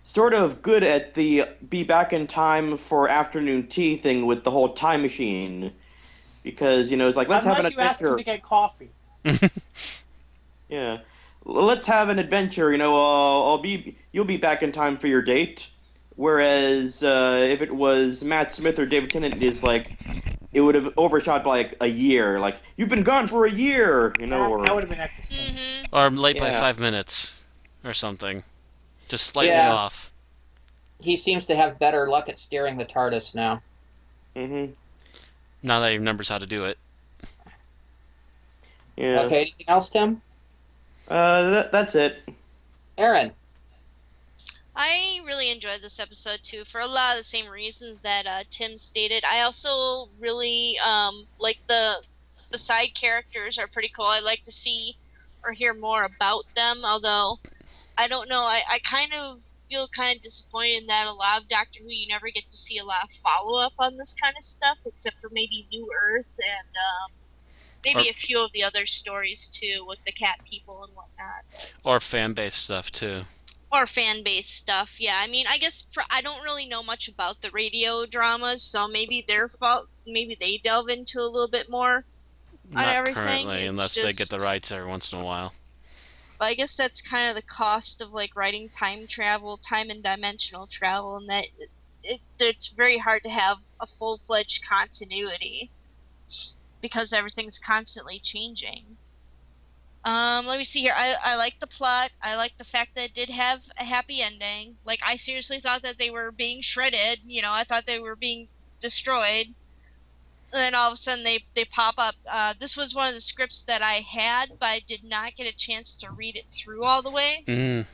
sort of good at the be back in time for afternoon tea thing with the whole time machine. Because, it's like, let's have an Unless you ask adventure. him to get coffee. Yeah. Let's have an adventure, you'll be back in time for your date. Whereas if it was Matt Smith or David Tennant, it is like it would have overshot by like a year. Like, you've been gone for a year, That would have been interesting. Mm-hmm. Or late by Yeah. 5 minutes, or something. Just slightly Yeah. off. He seems to have better luck at steering the TARDIS now. Mm-hmm. Now that he remembers how to do it. Yeah. Okay, anything else, Tim? That's it. Aaron? I really enjoyed this episode too, for a lot of the same reasons that Tim stated. I also really like the side characters are pretty cool. I like to see or hear more about them. Although I don't know, I kind of feel kind of disappointed in that a lot of Doctor Who you never get to see a lot of follow up on this kind of stuff, except for maybe New Earth and Or maybe a few of the other stories too with the cat people and whatnot. or fan base stuff too. Or fan base stuff. Yeah, I mean, I guess I don't really know much about the radio dramas, so maybe their fault. Maybe they delve into a little bit more on Not everything. currently, It's unless they get the just, rights every once in a while. but I guess that's kind of the cost of like writing time travel, time and dimensional travel, and that it's very hard to have a full-fledged continuity because everything's constantly changing. Let me see here. I like the plot. I like the fact that it did have a happy ending. Like, I seriously thought that they were being shredded. You know, I thought they were being destroyed. And then all of a sudden they pop up. This was one of the scripts that I had, but I did not get a chance to read it through all the way. Mm.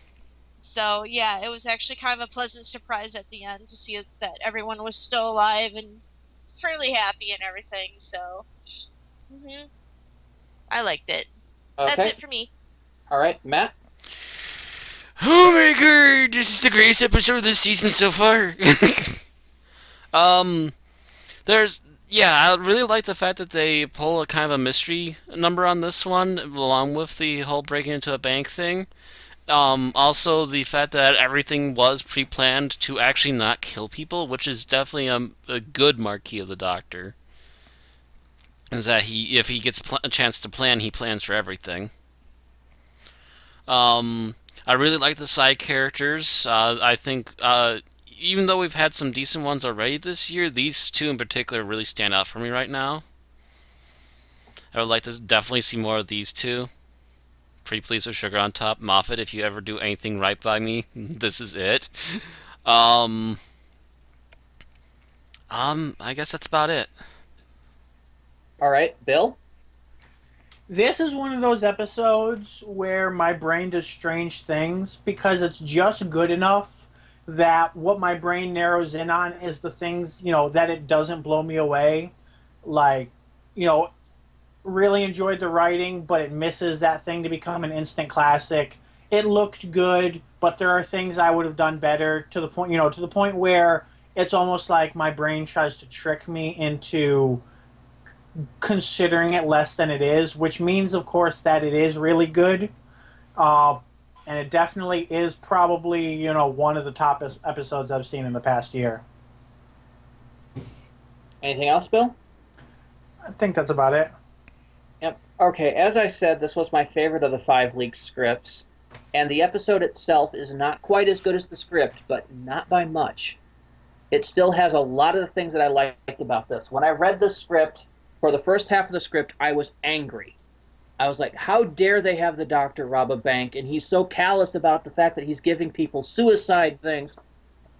So, yeah, it was actually kind of a pleasant surprise at the end to see that everyone was still alive and fairly happy and everything. So, I liked it. Okay. That's it for me. All right, Matt? Oh my god, this is the greatest episode of this season so far. I really like the fact that they pull a kind of a mystery number on this one, along with the whole breaking into a bank thing. Also the fact that everything was pre-planned to actually not kill people, which is definitely a good marquee of the Doctor. Is that if he gets a chance to plan, he plans for everything. I really like the side characters. I think even though we've had some decent ones already this year, these two in particular really stand out for me right now. I would like to definitely see more of these two. Pretty please with sugar on top. Moffat, if you ever do anything right by me, this is it. I guess that's about it. All right, Bill? This is one of those episodes where my brain does strange things because it's just good enough that what my brain narrows in on is the things, that it doesn't blow me away. Like, really enjoyed the writing, but it misses that thing to become an instant classic. It looked good, but there are things I would have done better to the point where it's almost like my brain tries to trick me into considering it less than it is, which means, of course, that it is really good. And it definitely is probably, one of the top episodes I've seen in the past year. Anything else, Bill? I think that's about it. Yep. Okay, as I said, this was my favorite of the 5 leaked scripts. And the episode itself is not quite as good as the script, but not by much. It still has a lot of the things that I liked about this. When I read the script, for the first half of the script, I was angry. I was like, how dare they have the Doctor rob a bank? And he's so callous about the fact that he's giving people suicide things.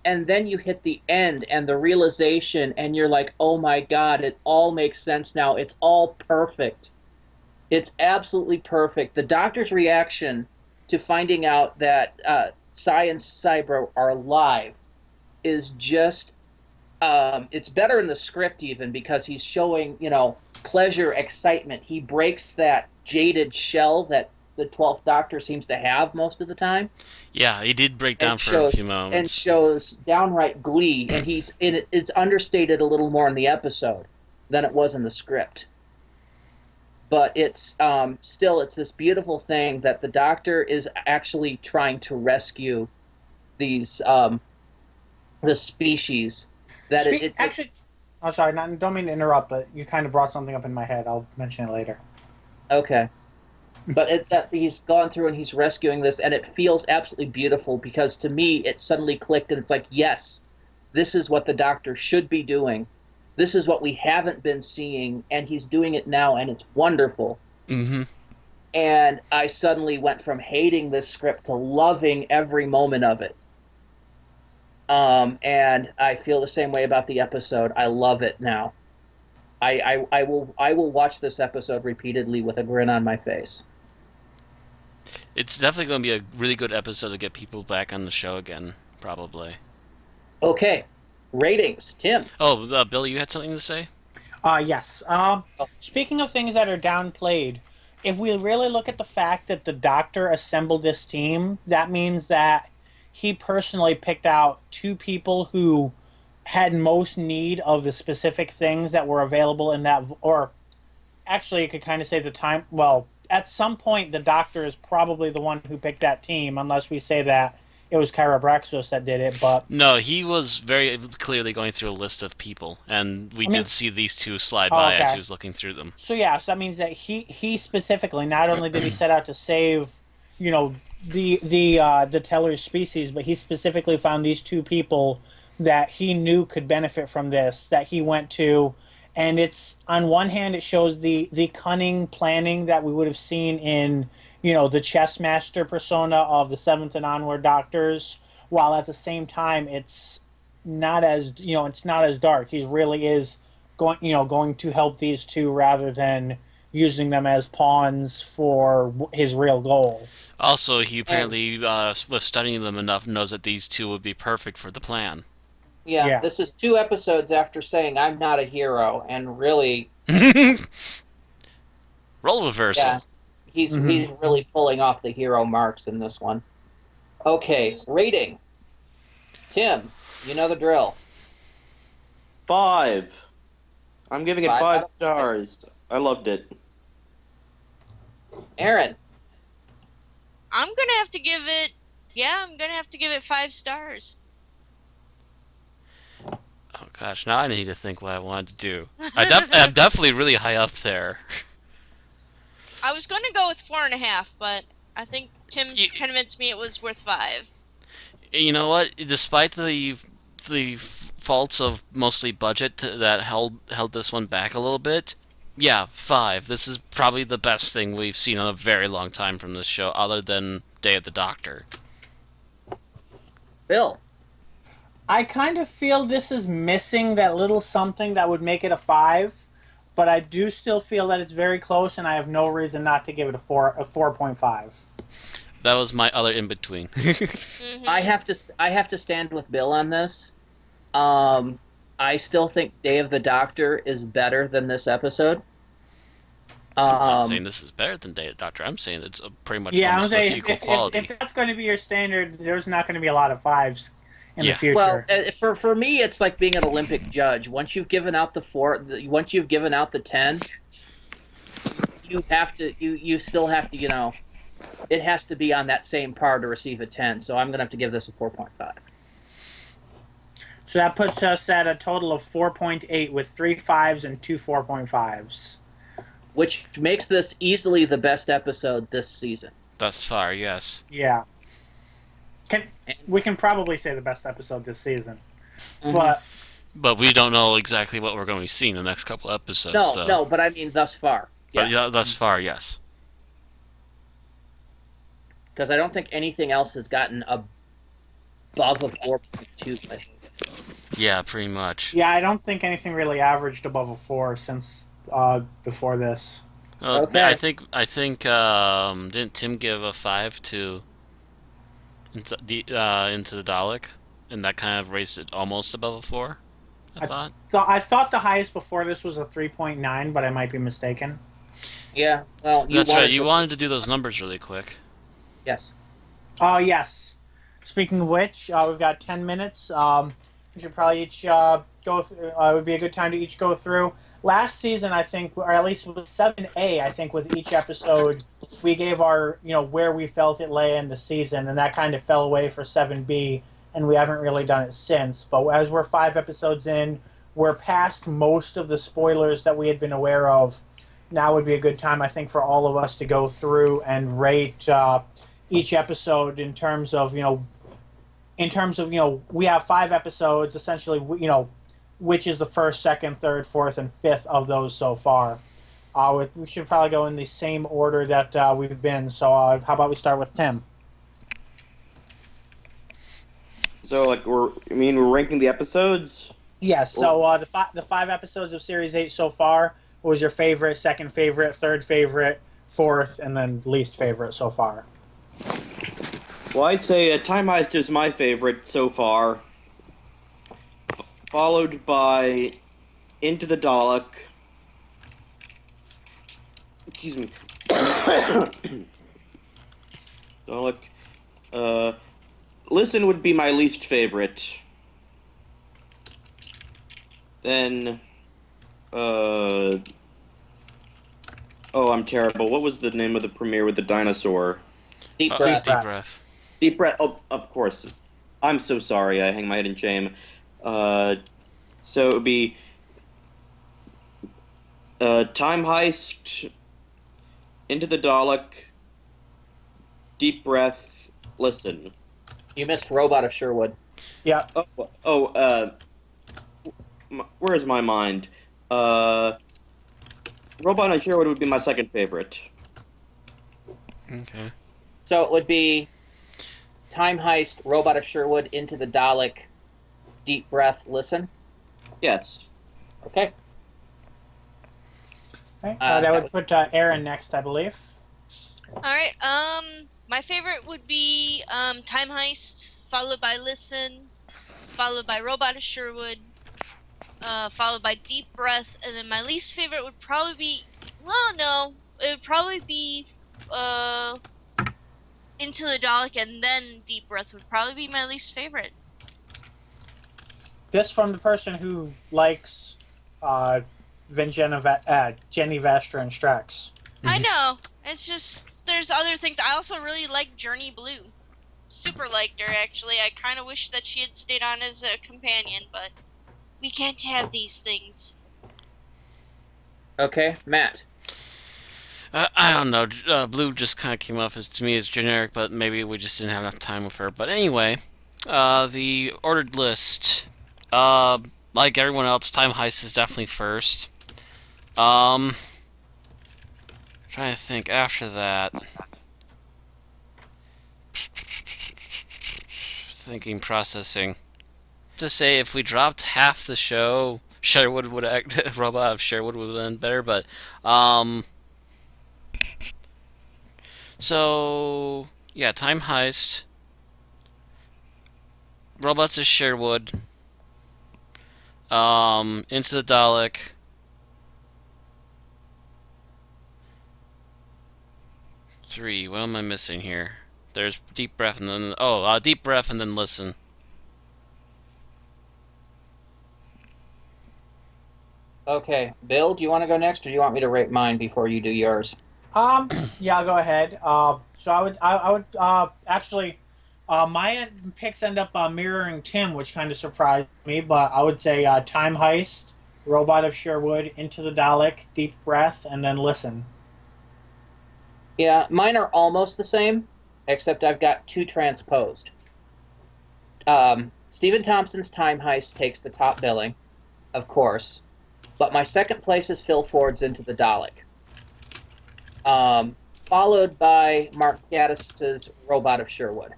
And then you hit the end and the realization, and you're like, oh my God, it all makes sense now. It's all perfect. It's absolutely perfect. The Doctor's reaction to finding out that Cy and Cybro are alive is just, it's better in the script even because he's showing, pleasure, excitement. He breaks that jaded shell that the 12th Doctor seems to have most of the time. Yeah, he did break down for a few moments. And shows downright glee, and it's understated a little more in the episode than it was in the script. But it's still, it's this beautiful thing that the Doctor is actually trying to rescue these the species. Actually, I'm sorry, don't mean to interrupt, but you kind of brought something up in my head. I'll mention it later. Okay. But that he's gone through and he's rescuing this, and it feels absolutely beautiful because to me it suddenly clicked, and it's like, yes, this is what the Doctor should be doing. This is what we haven't been seeing, and he's doing it now, and it's wonderful. Mm-hmm. And I suddenly went from hating this script to loving every moment of it. And I feel the same way about the episode. I love it now. I will watch this episode repeatedly with a grin on my face. It's definitely going to be a really good episode to get people back on the show again, probably. Okay, ratings, Tim. Oh, Billy, you had something to say? Yes. Speaking of things that are downplayed, if we really look at the fact that the Doctor assembled this team, that means that he personally picked out two people who had most need of the specific things that were available in that, or actually, you could kind of say the time. Well, at some point, the Doctor is probably the one who picked that team, unless we say that it was Kyra Braxos that did it. But No, he was very clearly going through a list of people, and we did see these two slide by as he was looking through them. So yeah, so that means that he specifically, not only did he set out to save, the Teller's species, but he specifically found these two people that he knew could benefit from this, that he went to. And it's, on one hand, it shows the cunning planning that we would have seen in, the chess master persona of the Seventh and Onward Doctors, while at the same time it's not as, it's not as dark. He really is going to help these two rather than using them as pawns for his real goal. Also, he apparently was studying them enough, knows that these two would be perfect for the plan. Yeah, this is 2 episodes after saying I'm not a hero, and really... Role reversal. Yeah, he's really pulling off the hero marks in this one. Okay, rating. Tim, you know the drill. 5. I'm giving it 5 stars. I loved it. Aaron. I'm gonna have to give it 5 stars. Oh gosh, now I need to think what I wanted to do. I'm definitely really high up there. I was gonna go with 4.5, but I think Tim convinced me it was worth 5. You know what? Despite the faults of mostly budget that held this one back a little bit, yeah, 5. This is probably the best thing we've seen in a very long time from this show, other than Day of the Doctor. Bill. I kind of feel this is missing that little something that would make it a 5, but I do still feel that it's very close, and I have no reason not to give it a 4.5. That was my other in between. I have to stand with Bill on this. I still think Day of the Doctor is better than this episode. I'm not saying this is better than Day of the Doctor. I'm saying it's pretty much almost equal quality. If that's going to be your standard, there's not going to be a lot of 5s in the future. Well, for me, it's like being an Olympic judge. Once you've given out the 4, once you've given out the 10, you still have to, it has to be on that same par to receive a 10. So I'm going to have to give this a 4.5. So that puts us at a total of 4.8 with 3 5s and 2 4.5s. Which makes this easily the best episode this season. Thus far, yes. Yeah. We can probably say the best episode this season. Mm-hmm. But we don't know exactly what we're going to be seeing in the next couple episodes. No, but I mean thus far. Yeah. But yeah, thus far, yes. Because I don't think anything else has gotten above a 4.2. Yeah, pretty much. Yeah, I don't think anything really averaged above a 4 since before this. Okay. I think didn't Tim give a 5 to Into the Dalek, and that kind of raised it almost above a 4, I thought. So I thought the highest before this was a 3.9, but I might be mistaken. Yeah, well, that's right. You wanted to do those numbers really quick. Yes. Oh, yes. Speaking of which, we've got 10 minutes. We should probably each go through. It would be a good time to each go through. Last season, I think, or at least with 7A, I think, with each episode, we gave our, where we felt it lay in the season, and that kind of fell away for 7B, and we haven't really done it since. But as we're 5 episodes in, we're past most of the spoilers that we had been aware of. Now would be a good time, I think, for all of us to go through and rate each episode in terms of, we have 5 episodes, essentially, which is the first, second, third, fourth, and fifth of those so far. We should probably go in the same order that we've been. So how about we start with Tim? So, we're ranking the episodes? Yes. So the 5 episodes of Series 8 so far. What was your favorite, second favorite, third favorite, fourth, and then least favorite so far? Well, I'd say Time Heist is my favorite so far, followed by Into the Dalek. Excuse me. Dalek. Listen would be my least favorite. Then, oh, I'm terrible. What was the name of the premiere with the dinosaur? Deep breath. Deep breath. Deep breath. Oh, of course. I'm so sorry. I hang my head in shame. So it would be Time Heist, Into the Dalek, Deep Breath, Listen. You missed Robot of Sherwood. Yeah. Where's my mind? Robot of Sherwood would be my second favorite. Okay. So it would be Time Heist, Robot of Sherwood, Into the Dalek, Deep Breath, Listen. Yes. Okay. Okay. That would put Aaron next, I believe. All right. My favorite would be Time Heist, followed by Listen, followed by Robot of Sherwood, followed by Deep Breath, and then my least favorite would probably be, well, no, it would probably be Into the Dalek, and then Deep Breath would probably be my least favorite. This from the person who likes Jenny Vestra and Strax. I know. It's just, there's other things. I also really like Journey Blue. Super liked her, actually. I kind of wish that she had stayed on as a companion, but we can't have these things. Okay, Matt. I don't know. Blue just kind of came off as to me as generic, but maybe we just didn't have enough time with her. But anyway, the ordered list. Like everyone else, Time Heist is definitely first. Trying to think after that. Thinking, processing. To say if we dropped half the show, Sherwood would act. Robot of Sherwood would have been better, but so yeah, Time Heist. Robots of Sherwood. Into the Dalek. Three. What am I missing here? There's Deep Breath and then Deep Breath and then Listen. Okay, Bill, do you want to go next, or do you want me to rate mine before you do yours? Yeah, I'll go ahead. So I would actually, my picks end up mirroring Tim, which kind of surprised me. But I would say Time Heist, Robot of Sherwood, Into the Dalek, Deep Breath, and then Listen. Yeah, mine are almost the same, except I've got two transposed. Stephen Thompson's Time Heist takes the top billing, of course, but my second place is Phil Ford's Into the Dalek, followed by Mark Gaddis's Robot of Sherwood.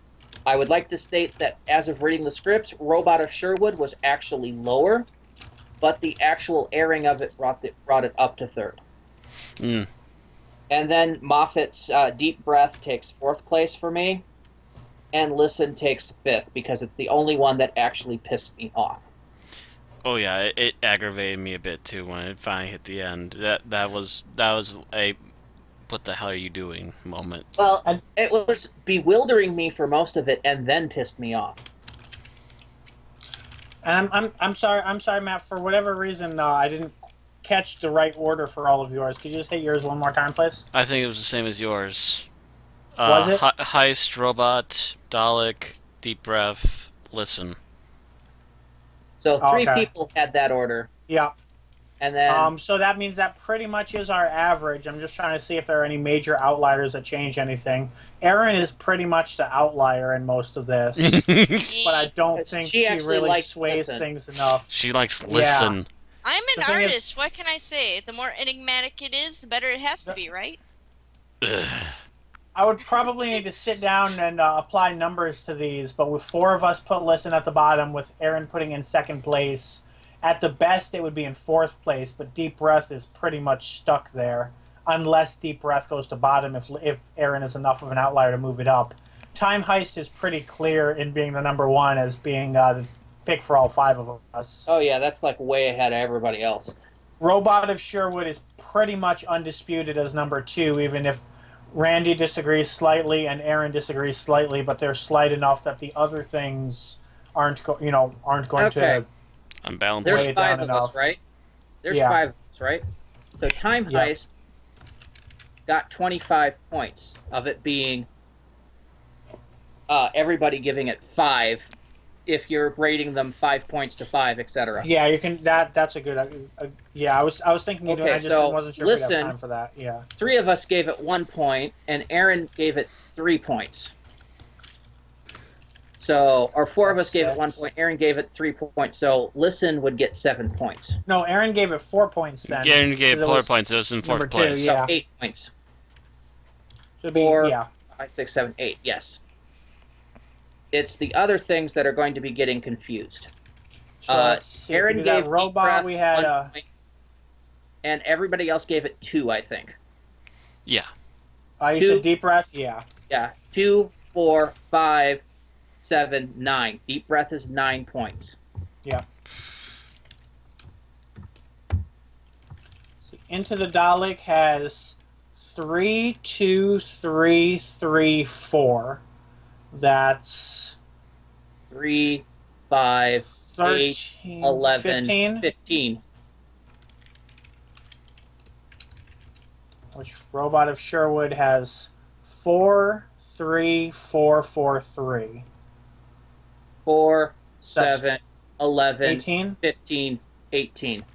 I would like to state that as of reading the scripts, Robot of Sherwood was actually lower, but the actual airing of it brought it up to third. Mm. And then Moffat's Deep Breath takes fourth place for me, and Listen takes fifth, because it's the only one that actually pissed me off. Oh yeah, it aggravated me a bit too when it finally hit the end. That was a what the hell are you doing moment. Well, it was bewildering me for most of it, and then pissed me off. And I'm sorry, Matt. For whatever reason, I didn't catch the right order for all of yours. Could you just hit yours one more time, please? I think it was the same as yours. Was it? Heist, Robot, Dalek, Deep Breath, Listen. So three Okay. people had that order, Yeah. and then So that means that pretty much is our average. I'm just trying to see if there are any major outliers that change anything. Erin is pretty much the outlier in most of this, but I don't think She she actually really likes sways Listen. things enough. She likes Listen. I'm The an thing is- artist. What can I say? The more enigmatic it is, the better it has to be, right? Ugh. I would probably need to sit down and apply numbers to these, but with 4 of us put Listen at the bottom, with Erin putting in second place, At the best, it would be in 4th place, but Deep Breath is pretty much stuck there, unless Deep Breath goes to bottom if Aaron is enough of an outlier to move it up. Time Heist is pretty clear in being the number 1 as being the pick for all 5 of us. Oh yeah, that's like way ahead of everybody else. Robot of Sherwood is pretty much undisputed as number 2, even if Randy disagrees slightly and Aaron disagrees slightly, but they're slight enough that the other things aren't going to unbalanced. There's weigh it 5 down of enough. us, right? There's Yeah. 5 of us, right? So Time Yeah. Heist got 25 points of it being everybody giving it 5 if you're rating them 5 points to 5, etc. Yeah, you can. That's a good. Yeah, I was thinking. Okay, I just so wasn't sure if we'd listen. have time for that. Yeah. 3 of us gave it 1 point, and Aaron gave it 3 points. So, or 4 of us gave it 1 6. point. Aaron gave it 3 points. So, listen would get 7 points. No, Aaron gave it 4 points then. Aaron gave 'cause it 4 was points. It was in 4th number 2, place. yeah. So 8 points. Should be, 4, yeah. 5, 6, 7, 8. Yes. It's the other things that are going to be getting confused. So let's see. Aaron We gave got Robot. Deep Breath We had 1 point, and everybody else gave it 2, I think. Yeah. you 2. said Deep Breath. Yeah. Yeah, 2, 4, 5, 7, 9. Deep Breath is 9 points. Yeah. See, Into the Dalek has 3, 2, 3, 3, 4. That's 3, 5, 13, 11, 15. 15. Which Robot of Sherwood has 4, 3, 4, 4, 3. 4, That's 7, 11, 18. 15, 18.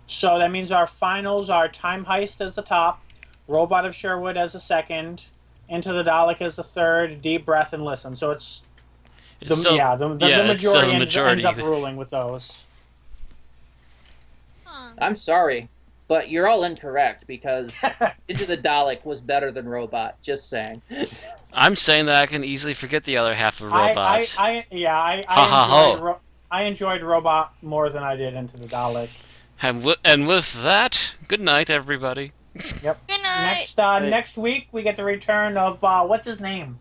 So that means our finals are Time Heist as the top, Robot of Sherwood as the second, Into the Dalek as the third, Deep Breath, and Listen. So it's the still- the it's still majority, the majority. ends up ruling with those. Huh. I'm sorry, but you're all incorrect because Into the Dalek was better than Robot. Just saying. I'm saying that I can easily forget the other half of robots. I enjoyed Robot more than I did Into the Dalek. And with that, good night, everybody. Yep. Good night. Next week we get the return of what's his name?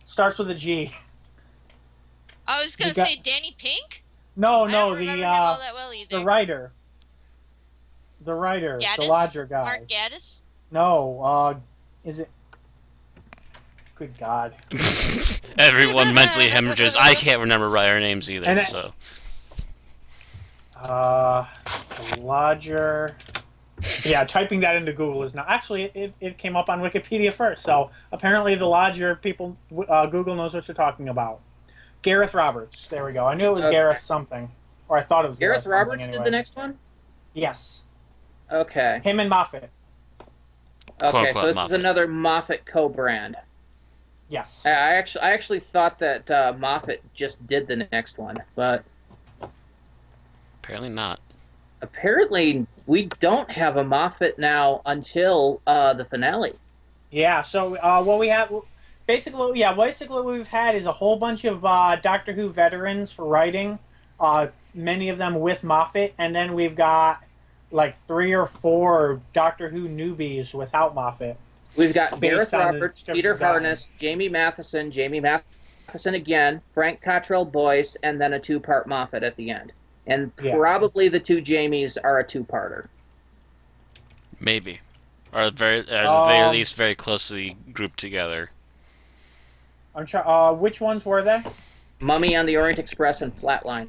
Starts with a G. I was gonna You got- say Danny Pink. No, I no, don't remember him all the that well either. writer. The Gaddis? lodger guy. Mark Gaddis. No, is it? Good God. Everyone mentally hemorrhages. I can't remember writer names either, And so. The lodger. Yeah, typing that into Google is not. Actually, it came up on Wikipedia first, so apparently the lodger people, Google knows what you're talking about. Gareth Roberts. There we go. I knew it was Okay. Gareth something. Or I thought it was Gareth Gareth Roberts something did the next one? Yes. Okay. Him and Moffat. Okay, so this Moffat. is another Moffat co-brand. Yes. I actually thought that Moffat just did the next one, but Apparently not. apparently we don't have a Moffat now until the finale. Yeah, so what we have... Basically what we've had is a whole bunch of Doctor Who veterans for writing, many of them with Moffat, and then we've got like 3 or 4 Doctor Who newbies without Moffat. We've got Based Gareth on the Roberts, description Peter of Guy. Harness, Jamie Matheson again, Frank Cottrell Boyce, and then a 2-part Moffat at the end. And Yeah. probably the 2 Jamies are a 2-parter. Maybe. Or at the very least, very closely grouped together. I'm trying. Which ones were they? Mummy on the Orient Express and Flatline.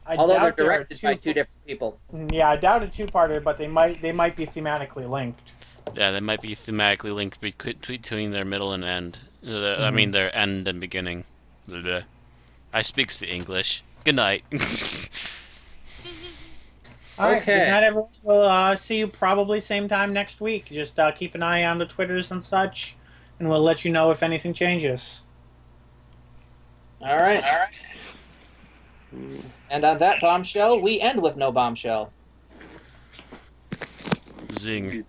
I Although they're doubt there are directed by 2 different people. Yeah, I doubt a 2-parter, but they might be thematically linked. Yeah, they might be thematically linked between their middle and end. I mean, their end and beginning. Blah. I speaks the English. Good night. All right, Okay. good night, everyone. We'll see you probably same time next week. Just keep an eye on the Twitters and such, and we'll let you know if anything changes. All right. And on that bombshell, we end with no bombshell. Zing.